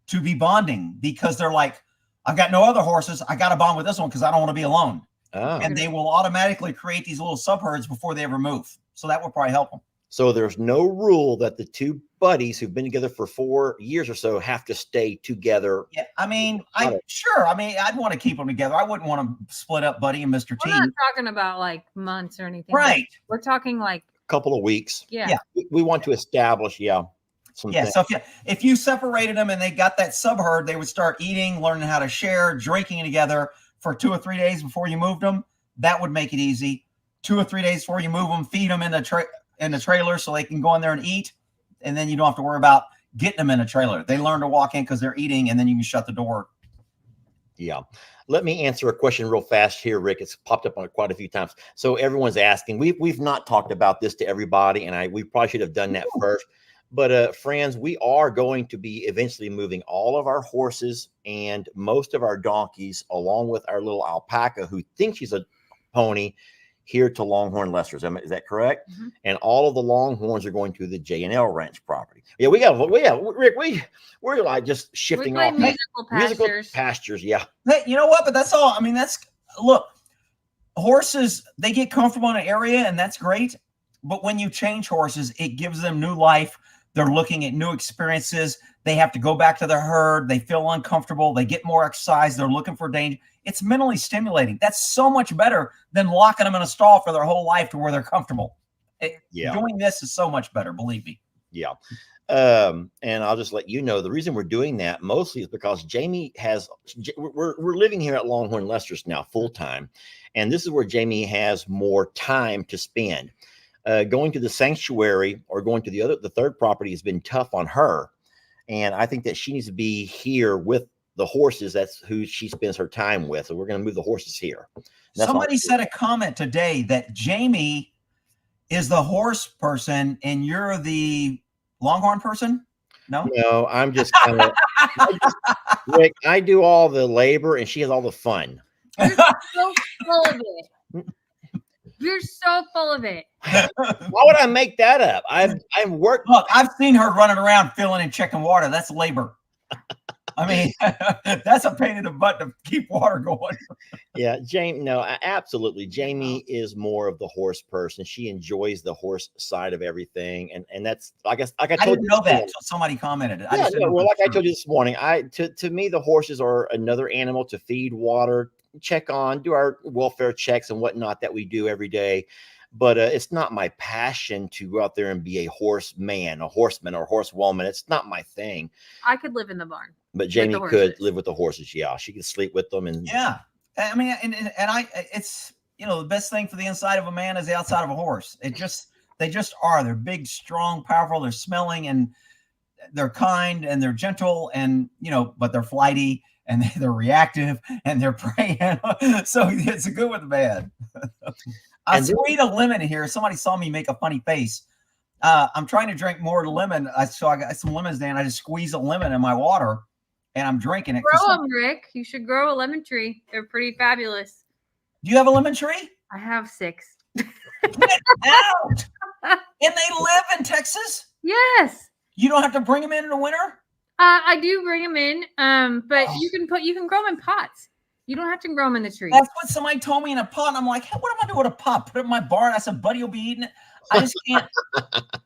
to be bonding because they're like, I've got no other horses. I got to bond with this one because I don't want to be alone. Oh. And they will automatically create these little sub-herds before they ever move. So that will probably help them. So there's no rule that the two buddies who've been together for 4 years or so have to stay together. Yeah, I'd want to keep them together. I wouldn't want to split up Buddy and Mr. T. We're not talking about like months or anything. Right. We're talking like A couple of weeks. Yeah. We want to establish, So if you separated them and they got that sub-herd, they would start eating, learning how to share, drinking together for 2 or 3 days before you moved them. That would make it easy. 2 or 3 days before you move them, feed them in the trailer so they can go in there and eat. And then you don't have to worry about getting them in a trailer. They learn to walk in because they're eating, and then you can shut the door. Yeah. Let me answer a question real fast here, Rick. It's popped up on it quite a few times. So everyone's asking. We've not talked about this to everybody, and we probably should have done that first. But friends, we are going to be eventually moving all of our horses and most of our donkeys, along with our little alpaca who thinks she's a pony, here to Longhorn Lester's. Is that correct? Mm-hmm. And all of the Longhorns are going to the J&L Ranch property. Yeah, Rick, we're like just shifting off musical pastures. Yeah. Hey, you know what? But that's all. Look, horses, they get comfortable in an area, and that's great. But when you change horses, it gives them new life. They're looking at new experiences. They have to go back to their herd. They feel uncomfortable. They get more exercise. They're looking for danger. It's mentally stimulating. That's so much better than locking them in a stall for their whole life to where they're comfortable. Doing this is so much better, believe me. Yeah. And I'll just let you know, the reason we're doing that mostly is because Jami we're living here at Longhorn Lester's now full time. And this is where Jami has more time to spend. Going to the sanctuary or going to the third property has been tough on her. And I think that she needs to be here with the horses. That's who she spends her time with. So we're going to move the horses here. Somebody said a comment today that Jami is the horse person and you're the Longhorn person. No, I'm just kind of Rick. I do all the labor and she has all the fun. You're so full of it. You're so full of it. Why would I make that up? I've worked. Look, I've seen her running around filling and checking water. That's labor. That's a pain in the butt to keep water going. Yeah, absolutely. Jami is more of the horse person. She enjoys the horse side of everything, and that's I didn't know that until somebody commented it. I told you this morning, to me the horses are another animal to feed, water, check on, do our welfare checks and whatnot that we do every day. But it's not my passion to go out there and be a horseman, a horseman, or horsewoman. It's not my thing. I could live in the barn. But Jami could live with the horses. Yeah, she could sleep with them. And it's the best thing for the inside of a man is the outside of a horse. They just are. They're big, strong, powerful. They're smelling, and they're kind and they're gentle and, but they're flighty and they're reactive and they're preying. So it's a good with the bad. I squeezed a lemon here. Somebody saw me make a funny face. I'm trying to drink more lemon. So I got some lemons there and I just squeeze a lemon in my water and I'm drinking it. Grow them, Rick. You should grow a lemon tree. They're pretty fabulous. Do you have a lemon tree? I have 6. Get out! And they live in Texas? Yes. You don't have to bring them in the winter? I do bring them in, but you can grow them in pots. You don't have to grow them in the tree. That's what somebody told me, in a pot. And I'm like, hey, what am I doing with a pot? Put it in my barn. I said, buddy will be eating it. I just can't.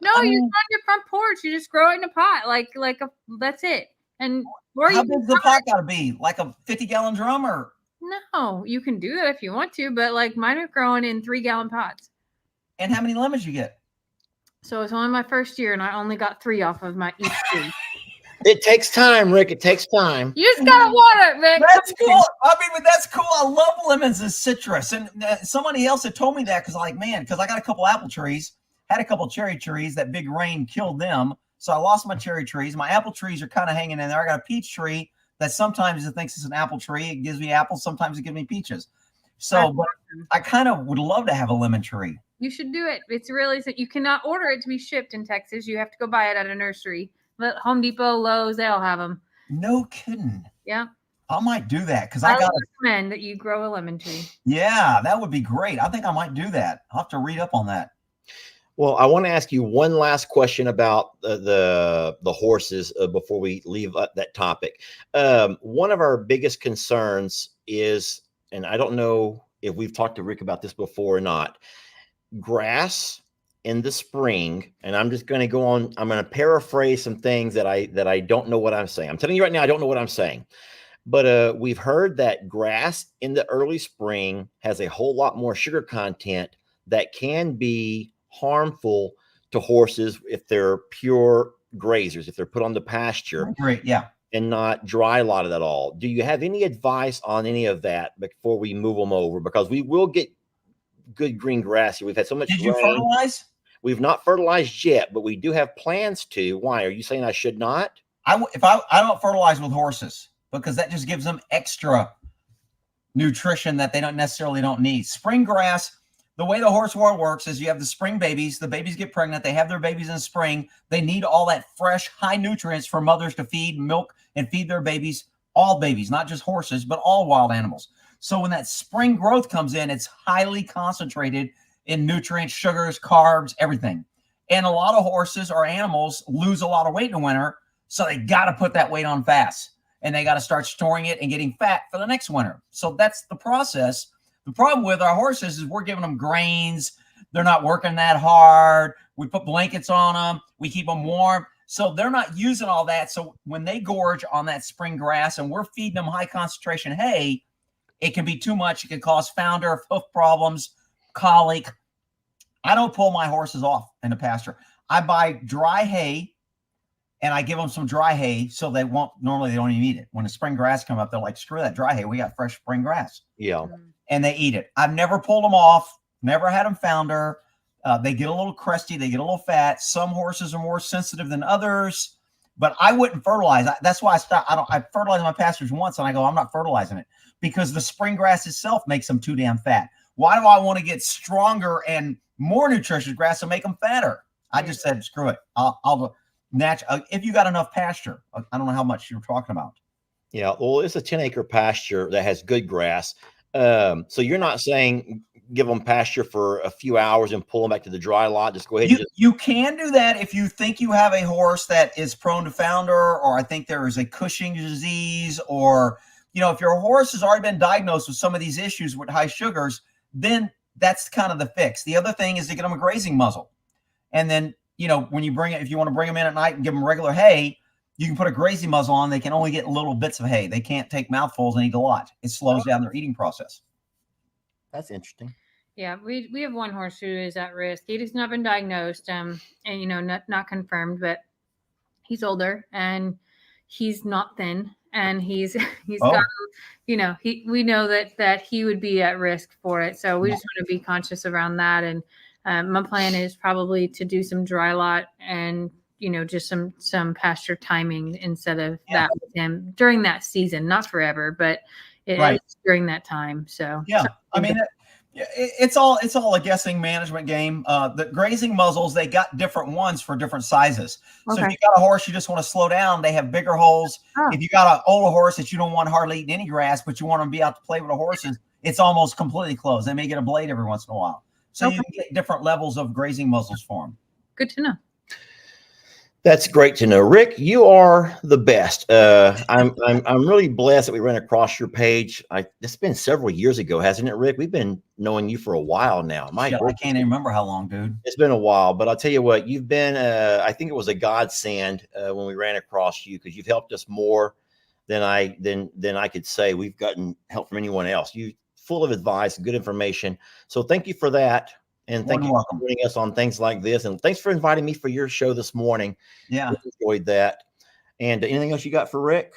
No, you're on your front porch. You just grow it in a pot. That's it. And how big the pot got to be? Like a 50-gallon drum or? No, you can do that if you want to, but like mine are growing in 3-gallon pots. And how many lemons you get? So it's only my first year, and I only got 3 off of my each tree. It takes time, Rick. It takes time. You just gotta water it, Rick. That's cool. I mean, but that's cool. I love lemons as citrus. And somebody else had told me that because I got a couple apple trees, had a couple cherry trees. That big rain killed them. So I lost my cherry trees. My apple trees are kind of hanging in there. I got a peach tree that sometimes it thinks it's an apple tree. It gives me apples. Sometimes it gives me peaches. So but I kind of would love to have a lemon tree. You should do it. It's really, you cannot order it to be shipped in Texas. You have to go buy it at a nursery. But Home Depot, Lowe's, they all have them. No kidding. Yeah. I might do that because I recommend that you grow a lemon tree. Yeah, that would be great. I think I might do that. I'll have to read up on that. Well, I want to ask you one last question about the horses before we leave that topic. One of our biggest concerns is, and I don't know if we've talked to Rick about this before or not, grass in the spring. And I'm just going to go on. I'm going to paraphrase some things that I don't know what I'm saying. I'm telling you right now, I don't know what I'm saying. But we've heard that grass in the early spring has a whole lot more sugar content that can be harmful to horses if they're pure grazers, if they're put on the pasture. Great, yeah. And not dry lot at all. Do you have any advice on any of that before we move them over? Because we will get good green grass here. We've had so much rain. Did you fertilize? We've not fertilized yet, but we do have plans to. Why? Are you saying I should not? I don't fertilize with horses because that just gives them extra nutrition that they don't need. Spring grass, the way the horse world works is you have the spring babies. The babies get pregnant. They have their babies in spring. They need all that fresh, high nutrients for mothers to feed, milk, and feed their babies. All babies, not just horses, but all wild animals. So when that spring growth comes in, it's highly concentrated in nutrients, sugars, carbs, everything. And a lot of horses or animals lose a lot of weight in the winter. So they got to put that weight on fast. And they got to start storing it and getting fat for the next winter. So that's the process. The problem with our horses is we're giving them grains. They're not working that hard. We put blankets on them. We keep them warm. So they're not using all that. So when they gorge on that spring grass and we're feeding them high concentration hay, it can be too much. It can cause founder, hoof problems, colic. I don't pull my horses off in the pasture. I buy dry hay and I give them some dry hay so they won't, normally they don't even eat it. When the spring grass come up, they're like, screw that dry hay. We got fresh spring grass. Yeah. And they eat it. I've never pulled them off, never had them founder. They get a little crusty. They get a little fat. Some horses are more sensitive than others, but I wouldn't fertilize. That's why I stopped. I fertilized my pastures once and I go, I'm not fertilizing it because the spring grass itself makes them too damn fat. Why do I want to get stronger and more nutritious grass to make them fatter? I just said, screw it. I'll if you got enough pasture. I don't know how much you're talking about. Yeah. Well, it's a 10-acre pasture that has good grass. So you're not saying give them pasture for a few hours and pull them back to the dry lot. Just go ahead. You can do that if you think you have a horse that is prone to founder, or I think there is a Cushing's disease, or, if your horse has already been diagnosed with some of these issues with high sugars, then that's kind of the fix. The other thing is to get them a grazing muzzle. And then, when you if you want to bring them in at night and give them regular hay, you can put a grazing muzzle on. They can only get little bits of hay. They can't take mouthfuls and eat a lot. It slows down their eating process. That's interesting. Yeah, we have one horse who is at risk. He has not been diagnosed, and not confirmed, but he's older and he's not thin, and he's got, we know that he would be at risk for it. So we just want to be conscious around that. And my plan is probably to do some dry lot and just some pasture timing instead of that with him during that season, not forever, but it is during that time. So I mean, it's all a guessing management game. The grazing muzzles, they got different ones for different sizes. So if you got a horse you just want to slow down, they have bigger holes. If you got an older horse that you don't want hardly eating any grass, but you want to be out to play with the horses, it's almost completely closed. They may get a blade every once in a while. So you can get different levels of grazing muzzles for them. Good to know. That's great to know, Rick. You are the best. I'm really blessed that we ran across your page. It's been several years ago, hasn't it, Rick? We've been knowing you for a while now. I can't even remember how long, dude. It's been a while, but I'll tell you what, you've been. I think it was a godsend when we ran across you, because you've helped us more than I could say we've gotten help from anyone else. You full of advice, good information. So thank you for that. And thank you for joining us on things like this. And thanks for inviting me for your show this morning. Yeah. We enjoyed that. And anything else you got for Rick?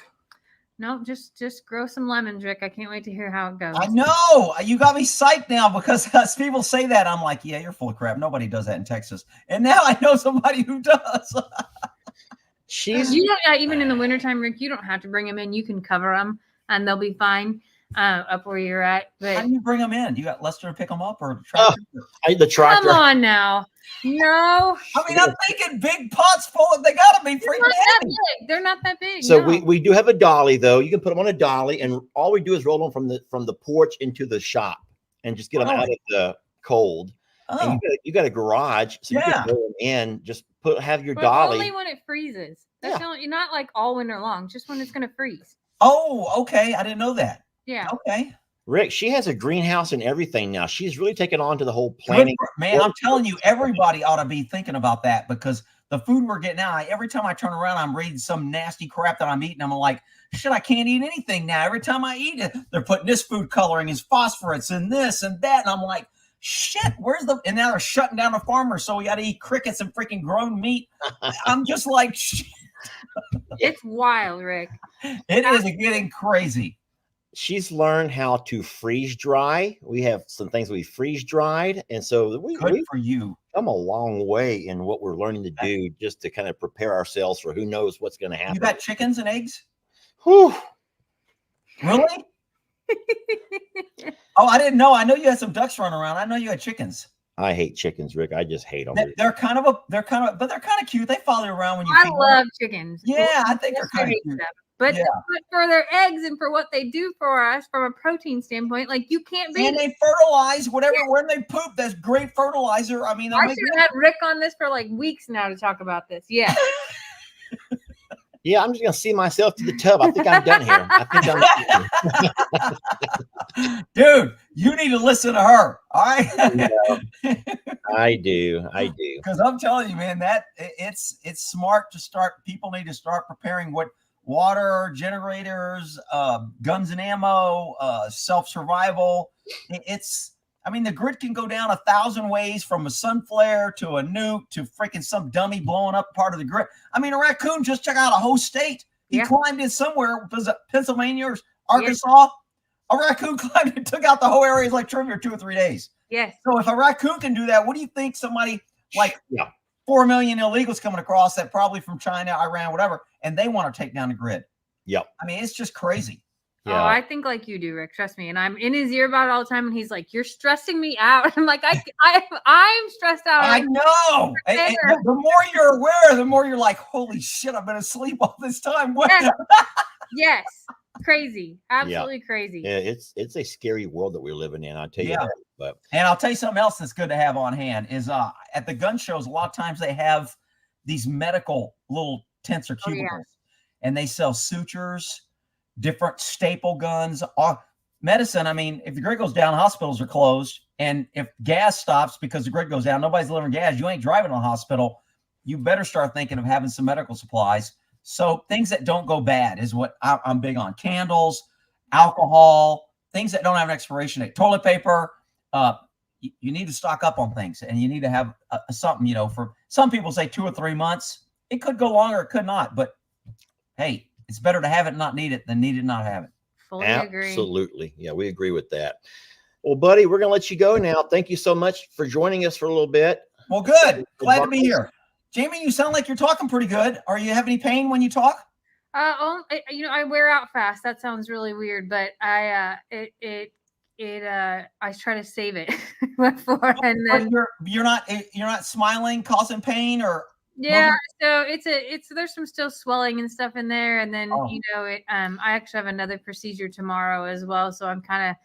No, just grow some lemons, Rick. I can't wait to hear how it goes. I know. You got me psyched now, because as people say that, I'm like, yeah, you're full of crap. Nobody does that in Texas. And now I know somebody who does. You don't, even in the wintertime, Rick, you don't have to bring them in. You can cover them and they'll be fine. Up where you're at. But how do you bring them in? You got Lester to pick them up, or the tractor? Come on now. No. I mean, I'm thinking big pots full of, they gotta be freaking heavy. They're not that big. So we do have a dolly, though. You can put them on a dolly, and all we do is roll them from the porch into the shop and just get them out of the cold. And you got a garage, so you can go in, just have your dolly. Only when it freezes. That's not like all winter long, just when it's gonna freeze. Oh, okay. I didn't know that. Yeah. Okay. Rick, she has a greenhouse and everything now. She's really taken on to the whole planning. Man, I'm telling you, everybody ought to be thinking about that, because the food we're getting now, every time I turn around, I'm reading some nasty crap that I'm eating. I'm like, shit, I can't eat anything now. Every time I eat it, they're putting this food coloring, is phosphorus and this and that. And I'm like, shit, and now they're shutting down the farmers, so we got to eat crickets and freaking grown meat. I'm just like, shit. It's wild, Rick. It is getting crazy. She's learned how to freeze dry. We have some things we freeze dried. And so we for you. Come a long way in what we're learning to do, just to kind of prepare ourselves for who knows what's going to happen. You got chickens and eggs? Whew. Really? Oh, I didn't know. I know you had some ducks running around. I know you had chickens. I hate chickens, Rick. I just hate them. They're kind of cute. They follow you around when you. I love chickens. Yeah, I think they're kind of cute. But for their eggs and for what they do for us from a protein standpoint, like, you can't beat. And they fertilize whatever when they poop. That's great fertilizer. I mean, I should have had Rick on this for like weeks now to talk about this. Yeah. Yeah, I'm just gonna see myself to the tub. I think I'm done here. Dude, you need to listen to her. All right. I do. Because I'm telling you, man, that it's smart to start. People need to start preparing what water, generators, guns and ammo, self-survival. I mean, the grid can go down 1,000 ways, from a sun flare to a nuke to freaking some dummy blowing up part of the grid. I mean, a raccoon just took out a whole state. He climbed in somewhere, was it Pennsylvania or Arkansas? A raccoon climbed and took out the whole area like trivia 2 or 3 days. Yes. So if a raccoon can do that, what do you think somebody like 4 million illegals coming across that, probably from China, Iran, whatever, and they want to take down the grid? Yep. I mean, it's just crazy. Yeah. Oh, I think like you do, Rick. Trust me. And I'm in his ear about it all the time. And he's like, "You're stressing me out." I'm like, I'm stressed out. I know. And the more you're aware, the more you're like, "Holy shit, I've been asleep all this time." Yes. Crazy. Absolutely crazy. Yeah, it's a scary world that we're living in. I'll tell you that. And I'll tell you something else that's good to have on hand is at the gun shows, a lot of times they have these medical little tents or cubicles, and they sell sutures, different staple guns, medicine. I mean, if the grid goes down, hospitals are closed. And if gas stops because the grid goes down, nobody's delivering gas, you ain't driving to the hospital. You better start thinking of having some medical supplies. So things that don't go bad is what I'm big on. Candles, alcohol, things that don't have an expiration date, toilet paper. You need to stock up on things, and you need to have something, for some people say 2 or 3 months. It could go longer, it could not. But hey, it's better to have it and not need it than need it and not have it. Fully agree. Absolutely. Yeah, we agree with that. Well, buddy, we're going to let you go now. Thank you so much for joining us for a little bit. Well, good. Glad to be here. Jamie, you sound like you're talking pretty good. Are you have any pain when you talk? I wear out fast. That sounds really weird, but I try to save it before, and But then you're not smiling, causing pain, or yeah. moving? So there's some still swelling and stuff in there, and then Oh. I actually have another procedure tomorrow as well, so I'm kind of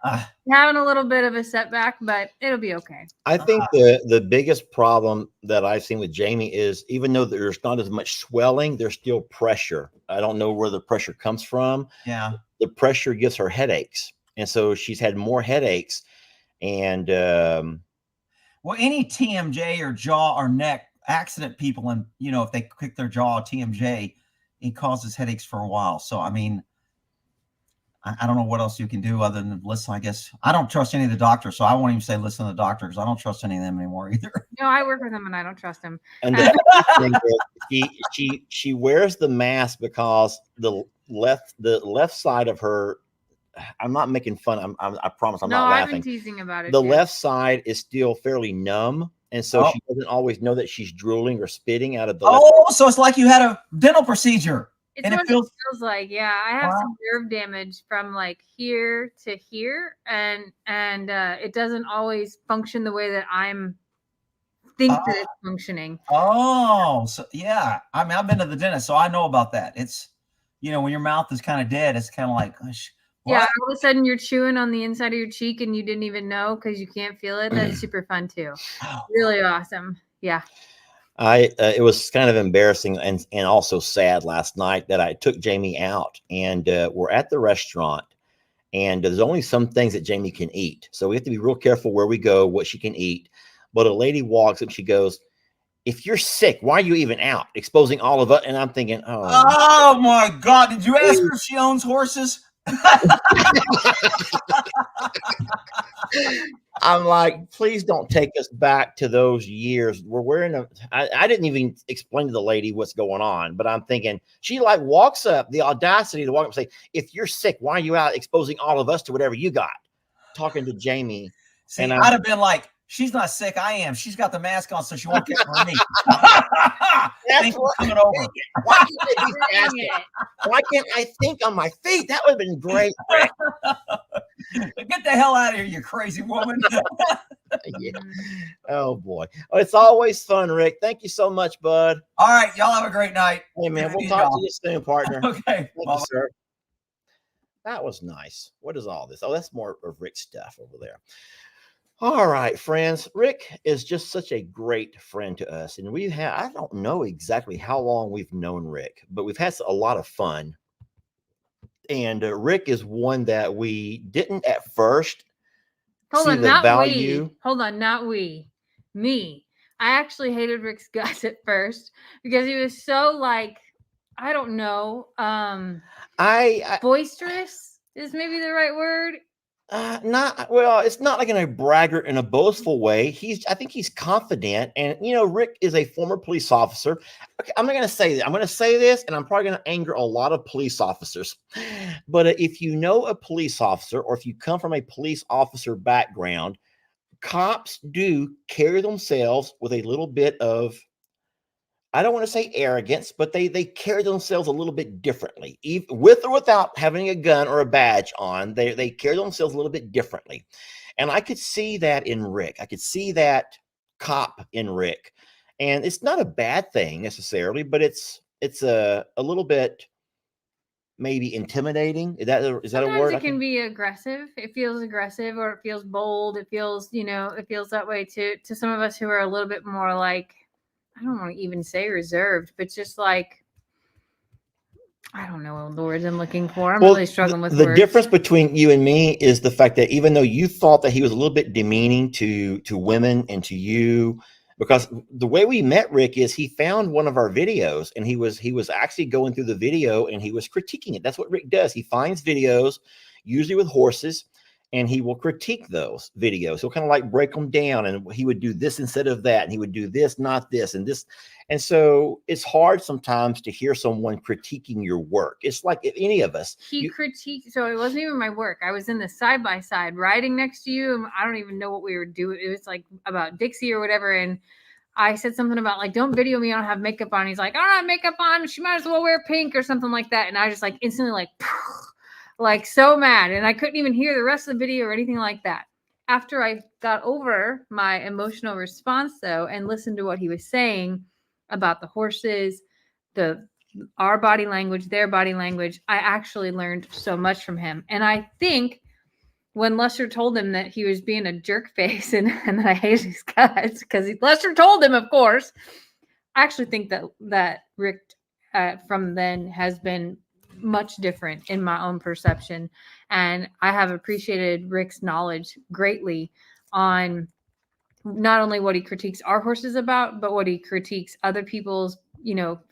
Uh, having a little bit of a setback, but it'll be okay. I think the biggest problem that I've seen with Jamie is even though there's not as much swelling, there's still pressure. I don't know where the pressure comes from. yeah. The pressure gives her headaches, and so she's had more headaches. And Well, any TMJ or jaw or neck accident people, and if they kick their jaw, TMJ, it causes headaches for a while. So I mean, I don't know what else you can do other than listen. I guess I don't trust any of the doctors, so I won't even say listen to the doctor because I don't trust any of them anymore either. No, I work with them and I don't trust them. And the thing is, she wears the mask because the left side of her. I'm not making fun. I promise I'm not laughing. I've been teasing about it. The left side is still fairly numb, and so she doesn't always know that she's drooling or spitting out of the left. So it's like you had a dental procedure. It's and what it feels like. Yeah, I have some nerve damage from like here to here, and it doesn't always function the way that I'm think that it's functioning. So yeah. I mean, I've been to the dentist, so I know about that. It's when your mouth is kind of dead, it's kind of like yeah, all of a sudden you're chewing on the inside of your cheek and you didn't even know because you can't feel it. That's super fun too. Really awesome. Yeah. It was kind of embarrassing and also sad last night that I took Jamie out, and we're at the restaurant, and there's only some things that Jamie can eat. So we have to be real careful where we go, what she can eat. But a lady walks up, she goes, "If you're sick, why are you even out exposing all of us?" And I'm thinking, oh my God, did you ask her if she owns horses? I'm like, please don't take us back to those years. We're wearing I didn't even explain to the lady what's going on, but I'm thinking she like walks up, the audacity to walk up and say, "If you're sick, why are you out exposing all of us to whatever you got?" Talking to Jamie. See, and I'd have been like, she's not sick, I am. She's got the mask on, so she won't get for me. Thanks for coming over. Why can't I think on my feet? That would have been great. Get the hell out of here, you crazy woman. Yeah. Oh boy. Oh, it's always fun, Rick. Thank you so much, bud. All right, y'all have a great night. Hey man, we'll talk to you soon, partner. Okay. Thank you, sir. That was nice. What is all this? Oh, that's more of Rick's stuff over there. All right, friends. Rick is just such a great friend to us. And I don't know exactly how long we've known Rick, but we've had a lot of fun. And Rick is one that we didn't at first see the value. Hold on, not we. Me. I actually hated Rick's guts at first because he was so like, I don't know, boisterous is maybe the right word. It's not like in a braggart in a boastful way. I think he's confident, and Rick is a former police officer. Okay, I'm not going to say that. I'm going to say this, and I'm probably going to anger a lot of police officers. But if you know a police officer, or if you come from a police officer background, cops do carry themselves with a little bit of, I don't want to say arrogance, but they carry themselves a little bit differently, even with or without having a gun or a badge on. They carry themselves a little bit differently, and I could see that in Rick. I could see that cop in Rick, and it's not a bad thing necessarily, but it's a little bit maybe intimidating. Is that a word? It can be aggressive. It feels aggressive, or it feels bold. It feels it feels that way to some of us who are a little bit more like, I don't want to even say reserved, but just like, I don't know the words I'm looking for. I'm really struggling with the words. difference between you and me is the fact that even though you thought that he was a little bit demeaning to women and to you, because the way we met Rick is he found one of our videos, and he was actually going through the video and he was critiquing it. That's what Rick does. He finds videos, usually with horses, and he will critique those videos. He'll kind of like break them down, and he would do this instead of that, and he would do this, not this, and this. And so it's hard sometimes to hear someone critiquing your work. It's like if any of us. He critiqued, so it wasn't even my work. I was in the side-by-side riding next to you, and I don't even know what we were doing. It was like about Dixie or whatever, and I said something about like, don't video me, I don't have makeup on. He's like, I don't have makeup on, she might as well wear pink or something like that. And I just like instantly like so mad. And I couldn't even hear the rest of the video or anything like that. After I got over my emotional response though, and listened to what he was saying about the horses, our body language, their body language, I actually learned so much from him. And I think when Lester told him that he was being a jerk face and that I hate his guts, because Lester told him, of course, I actually think that Rick from then has been much different in my own perception. And I have appreciated Rick's knowledge greatly on not only what he critiques our horses about, but what he critiques other people's,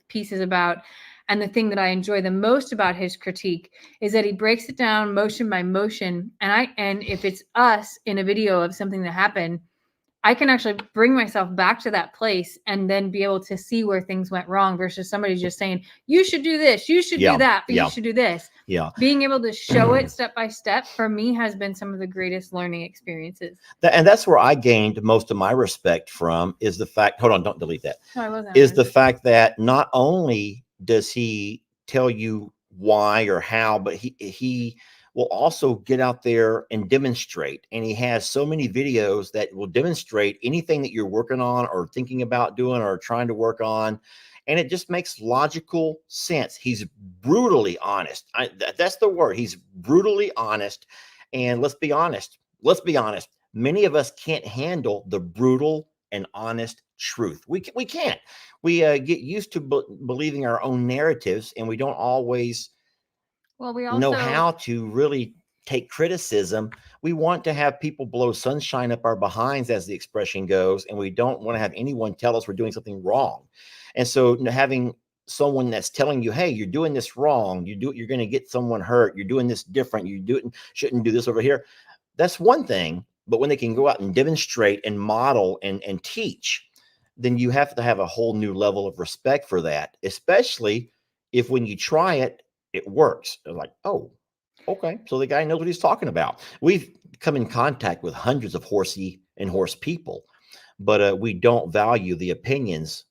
pieces about. And the thing that I enjoy the most about his critique is that he breaks it down motion by motion. And if it's us in a video of something that happened, I can actually bring myself back to that place and then be able to see where things went wrong versus somebody just saying, you should do this, you should do that, but you should do this. Yeah. Being able to show it step by step for me has been some of the greatest learning experiences. And that's where I gained most of my respect from is the fact, hold on, don't delete that. No, I wasn't. Is the fact that not only does he tell you why or how, but he will also get out there and demonstrate. And he has so many videos that will demonstrate anything that you're working on or thinking about doing or trying to work on. And it just makes logical sense. He's brutally honest. That's the word. He's brutally honest. And let's be honest. Many of us can't handle the brutal and honest truth. We can't. We get used to believing our own narratives, and we don't always know how to really take criticism. We want to have people blow sunshine up our behinds, as the expression goes, and we don't want to have anyone tell us we're doing something wrong. And so having someone that's telling you, hey, you're doing this wrong, you're going to get someone hurt, you're doing this different, shouldn't do this over here. That's one thing. But when they can go out and demonstrate and model and teach, then you have to have a whole new level of respect for that, especially if when you try it, it works. They're like, oh, okay. So the guy knows what he's talking about. We've come in contact with hundreds of horsey and horse people, but we don't value the opinions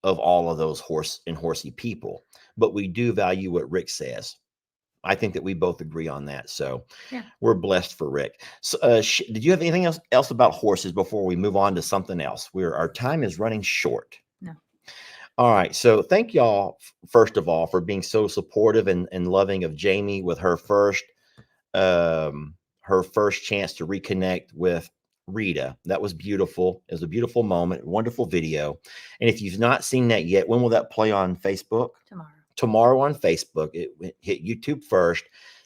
of all of those horse and horsey people, but we do value what Rick says. I think that we both agree on that. So yeah, we're blessed for Rick. So, did you have anything else about horses before we move on to something else? Our time is running short. No. All right. So thank y'all, first of all, for being so supportive and loving of Jami with her first chance to reconnect with Rita. That was beautiful. It was a beautiful moment, wonderful video. And if you've not seen that yet, when will that play on Facebook? Tomorrow on Facebook. It hit YouTube first.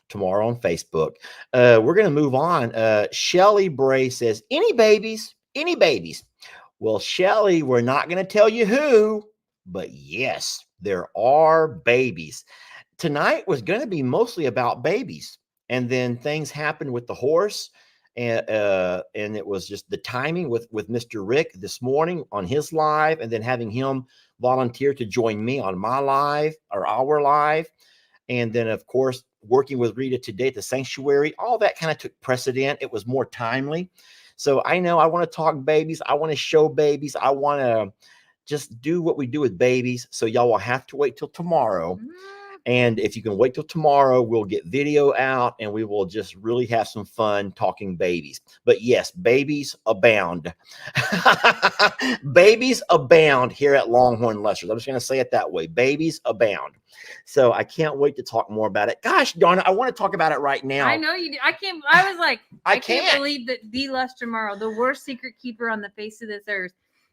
Tomorrow on Facebook. We're going to move on. Shelly Bray says, any babies? Well, Shelly, we're not going to tell you who, but yes, there are babies. Tonight was going to be mostly about babies. And then things happened with the horse. And it was just the timing with Mr. Rick this morning on his live, and then having him volunteer to join me on my live or our live. And then, of course, working with Rita today at the sanctuary, all that kind of took precedent. It was more timely. So I know I want to talk babies. I want to show babies. I want to just do what we do with babies. So y'all will have to wait till tomorrow. And if you can wait till tomorrow, we'll get video out and we will just really have some fun talking babies. But yes, babies abound. Babies abound here at Longhorn Lessers. I'm just going to say it that way. Babies abound. So I can't wait to talk more about it. Gosh darn it, I want to talk about it right now. I know you do. I was like, I can't believe that the Lester Morrow, the worst secret keeper on the face of this earth,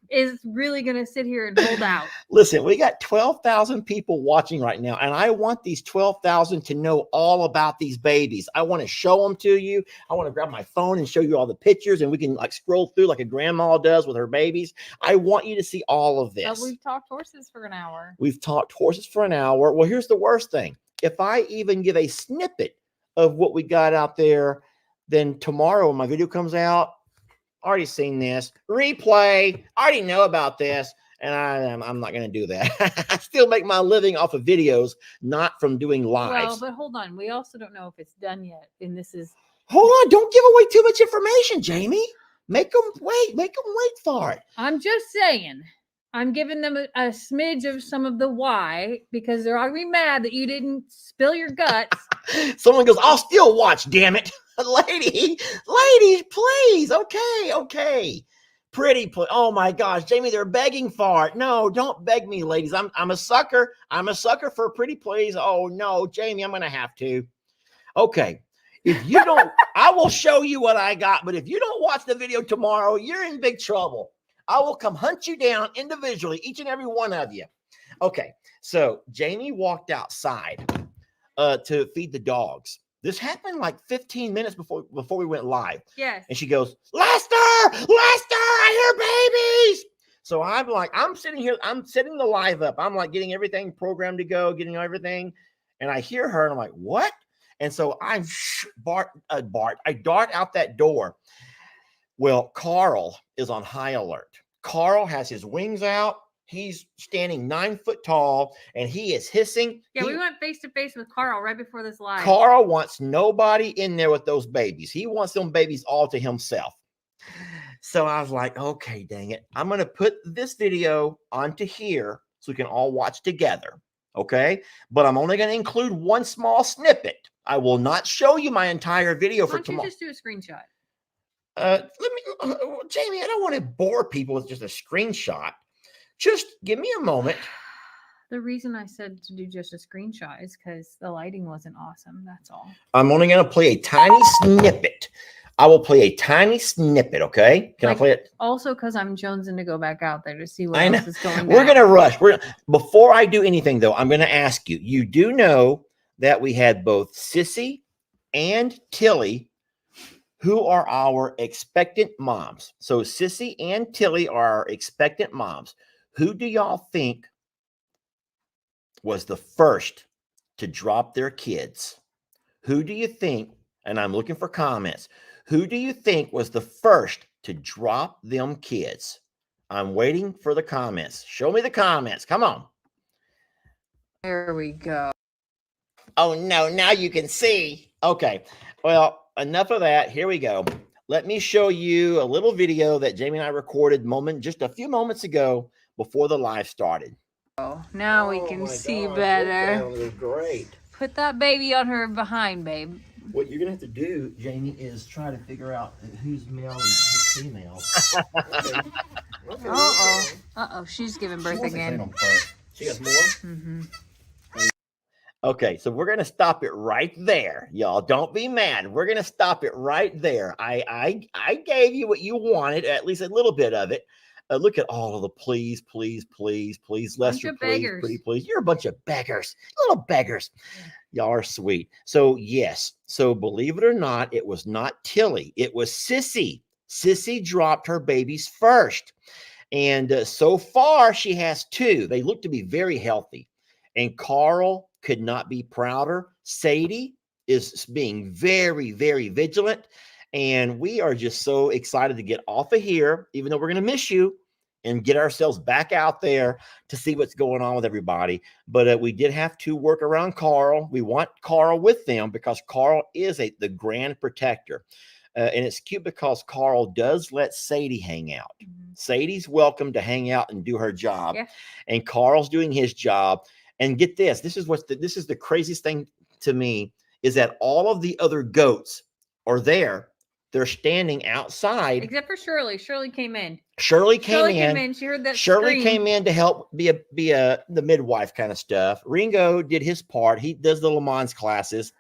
is really going to sit here and hold out. Listen, we got 12,000 people watching right now, and I want these 12,000 to know all about these babies. I want to show them to you. I want to grab my phone and show you all the pictures, and we can like scroll through like a grandma does with her babies. I want you to see all of this. But we've talked horses for an hour. Well, here's the worst thing. If I even give a snippet of what we got out there, then tomorrow when my video comes out, already seen this replay. I already know about this, and I'm not going to do that. I still make my living off of videos, not from doing lives. Well, but hold on. We also don't know if it's done yet, and this is. Hold on! Don't give away too much information, Jami. Make them wait. Make them wait for it. I'm just saying. I'm giving them a smidge of some of the why, because they're all gonna be mad that you didn't spill your guts. Someone goes, I'll still watch, damn it. Ladies, please. Okay. Pretty, oh my gosh, Jamie, they're begging for it. No, don't beg me, ladies. I'm a sucker. I'm a sucker for pretty please. Oh no, Jamie, I'm gonna have to. Okay. If you don't, I will show you what I got. But if you don't watch the video tomorrow, you're in big trouble. I will come hunt you down individually, each and every one of you. Okay. So Jamie walked outside to feed the dogs. This happened like 15 minutes before we went live. Yes. And she goes, Lester, I hear babies. So I'm sitting here, I'm setting the live up. I'm like getting everything programmed to go, getting everything. And I hear her and I'm like, what? And so I dart out that door. Well, Carl is on high alert. Carl has his wings out. He's standing 9 foot tall and he is hissing. Yeah, we went face to face with Carl right before this live. Carl wants nobody in there with those babies. He wants them babies all to himself. So I was like, okay, dang it. I'm going to put this video onto here so we can all watch together. Okay. But I'm only going to include one small snippet. I will not show you my entire video for tomorrow. Why don't you just do a screenshot? Jamie, I don't want to bore people with just a screenshot. Just give me a moment. The reason I said to do just a screenshot is because the lighting wasn't awesome. That's all. I'm only going to play a tiny snippet. I will play a tiny snippet, okay? Can I play it? Also, because I'm jonesing to go back out there to see what else is going on. We're going to rush. Before I do anything, though, I'm going to ask you. You do know that we had both Sissy and Tilly, who are our expectant moms. So Sissy and Tilly are our expectant moms. Who do y'all think was the first to drop their kids? Who do you think, and I'm looking for comments, who do you think was the first to drop them kids? I'm waiting for the comments. Show me the comments. Come on. There we go. Oh, no. Now you can see. Okay. Well, enough of that. Here we go. Let me show you a little video that Jamie and I recorded just a few moments ago before the live started. Oh, now we can see better. That was great. Put that baby on her behind, babe. What you're going to have to do, Jamie, is try to figure out who's male and who's female. Okay. Uh-oh. Uh-oh. She's giving birth again. She got more? Mm-hmm. Okay, so we're going to stop it right there. Y'all, don't be mad. We're going to stop it right there. I gave you what you wanted, at least a little bit of it. Look at all of the please, Lester, please, please. You're a bunch of beggars, little beggars. Y'all are sweet. So yes, so believe it or not, it was not Tilly. It was Sissy. Sissy dropped her babies first. And so far, she has 2. They look to be very healthy. And Carl could not be prouder. Sadie is being very, very vigilant. And we are just so excited to get off of here, even though we're going to miss you, and get ourselves back out there to see what's going on with everybody. But we did have to work around Carl. We want Carl with them because Carl is the grand protector. And it's cute because Carl does let Sadie hang out. Mm-hmm. Sadie's welcome to hang out and do her job. Yeah. And Carl's doing his job. And get this, this is the craziest thing to me, is that all of the other goats are there. They're standing outside. Except for Shirley. Shirley came in. Shirley came in. She heard that Shirley scream. came in to help be the midwife kind of stuff. Ringo did his part. He does the Le Mans classes.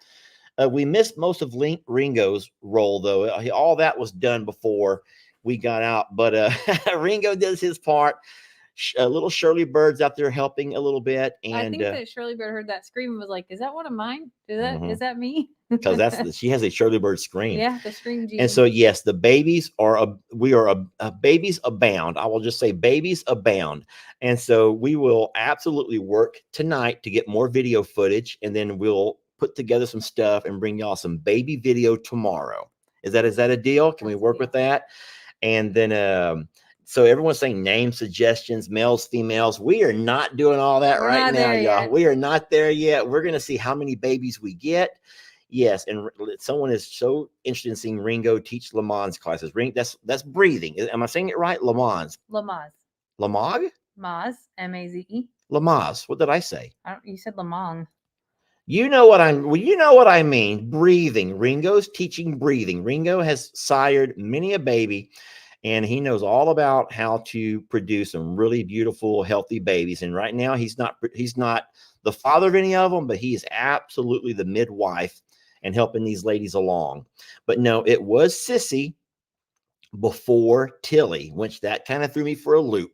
We missed most of Ringo's role, though. All that was done before we got out. But Ringo does his part. Little Shirley Bird's out there helping a little bit. And I think that Shirley Bird heard that scream and was like, is that one of mine? Is that me? Because she has a Shirley Bird scream. Yeah, the scream gene. And so, yes, the babies babies abound. I will just say babies abound. And so we will absolutely work tonight to get more video footage, and then we'll put together some stuff and bring y'all some baby video tomorrow. Is that a deal? Can we work with that? And then, so everyone's saying name suggestions, males, females. We are not doing all that right now, y'all. We are not there yet. We're going to see how many babies we get. Yes, and someone is so interested in seeing Ringo teach Lamaze classes. That's breathing. Am I saying it right? Lamaze. Lamaze. Lamag? Maz. M-A-Z-E. Lamaze. What did I say? You said Lamong. You know what you know what I mean. Breathing. Ringo's teaching breathing. Ringo has sired many a baby, and he knows all about how to produce some really beautiful, healthy babies. And right now, he's not the father of any of them, but he is absolutely the midwife and helping these ladies along. But no, it was Sissy before Tilly, which that kind of threw me for a loop.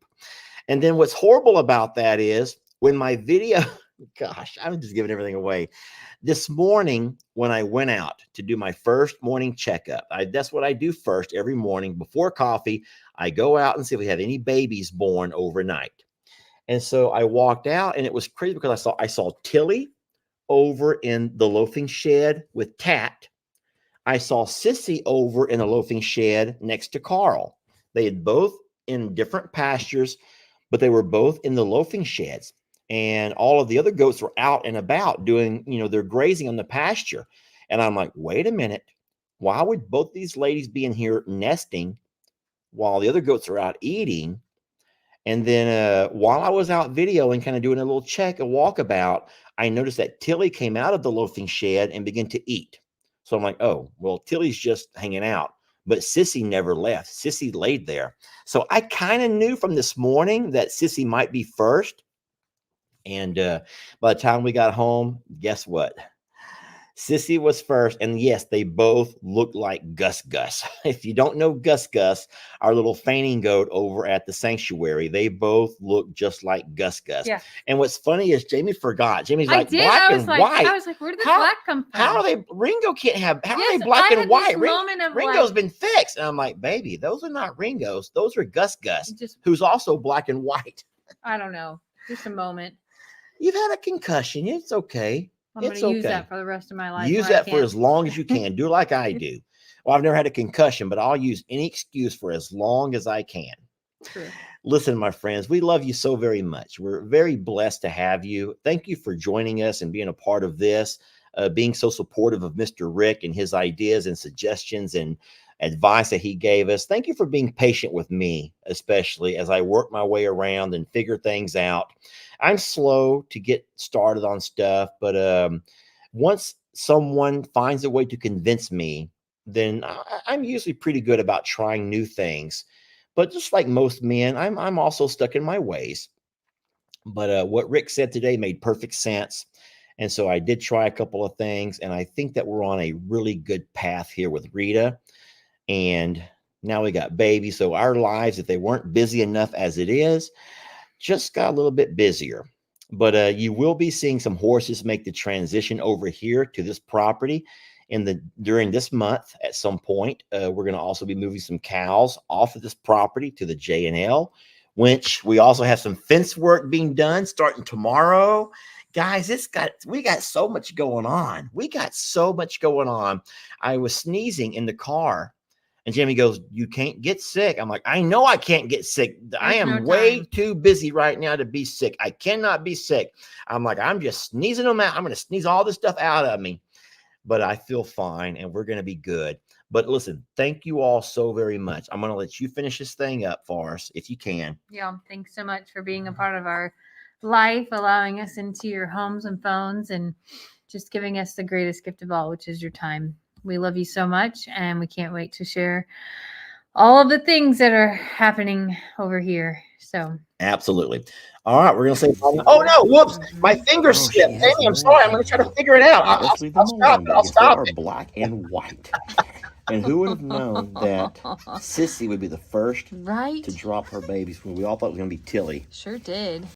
And then what's horrible about that is when my video, gosh, I'm just giving everything away. This morning, when I went out to do my first morning checkup, that's what I do first every morning before coffee. I go out and see if we have any babies born overnight. And so I walked out, and it was crazy because I saw Tilly over in the loafing shed with Tat. I saw Sissy over in a loafing shed next to Carl. They had both in different pastures, but they were both in the loafing sheds. And all of the other goats were out and about doing, their grazing on the pasture. And I'm like, wait a minute. Why would both these ladies be in here nesting while the other goats are out eating? And then while I was out videoing, kind of doing a little walkabout, I noticed that Tilly came out of the loafing shed and began to eat. So I'm like, oh, well, Tilly's just hanging out. But Sissy never left. Sissy laid there. So I kind of knew from this morning that Sissy might be first. And by the time we got home, guess what? Sissy was first, and yes, they both looked like Gus Gus. If you don't know Gus Gus, our little fainting goat over at the sanctuary, they both look just like Gus Gus. Yeah. And what's funny is Jami forgot. Jami's like, I black and white. I was like, where did the black come from? How are they? Ringo can't have. How Yes, are they black I and had white? this Ringo's been fixed, and I'm like, baby, those are not Ringos. Those are Gus Gus, who's also black and white. I don't know. Just a moment. You've had a concussion. It's okay. I'm going to use that for the rest of my life. Use that for as long as you can. Do like I do. Well, I've never had a concussion, but I'll use any excuse for as long as I can. True. Listen, my friends, we love you so very much. We're very blessed to have you. Thank you for joining us and being a part of this, being so supportive of Mr. Rick and his ideas and suggestions and advice that he gave us. Thank you for being patient with me, especially as I work my way around and figure things out. I'm slow to get started on stuff, but once someone finds a way to convince me, then I'm usually pretty good about trying new things. But just like most men, I'm also stuck in my ways. But what Rick said today made perfect sense. And so I did try a couple of things, and I think that we're on a really good path here with Rita. And now we got babies. So our lives, if they weren't busy enough as it is, just got a little bit busier. But you will be seeing some horses make the transition over here to this property during this month at some point. We're going to also be moving some cows off of this property to the J&L, which we also have some fence work being done starting tomorrow. Guys, we got so much going on. We got so much going on. I was sneezing in the car, and Jami goes, "You can't get sick." I'm like, I know I can't get sick. I am way too busy right now to be sick. I cannot be sick. I'm like, I'm just sneezing them out. I'm going to sneeze all this stuff out of me. But I feel fine, and we're going to be good. But listen, thank you all so very much. I'm going to let you finish this thing up for us if you can. Yeah, thanks so much for being a part of our life, allowing us into your homes and phones, and just giving us the greatest gift of all, which is your time. We love you so much, and we can't wait to share all of the things that are happening over here. So absolutely. All right, we're gonna say. Oh no! Whoops! My finger slipped. Amy, I'm sorry. I'm gonna try to figure it out. I'll stop it. Black and white. And who would have known that Sissy would be the first to drop her babies when we all thought it was gonna be Tilly? Sure did.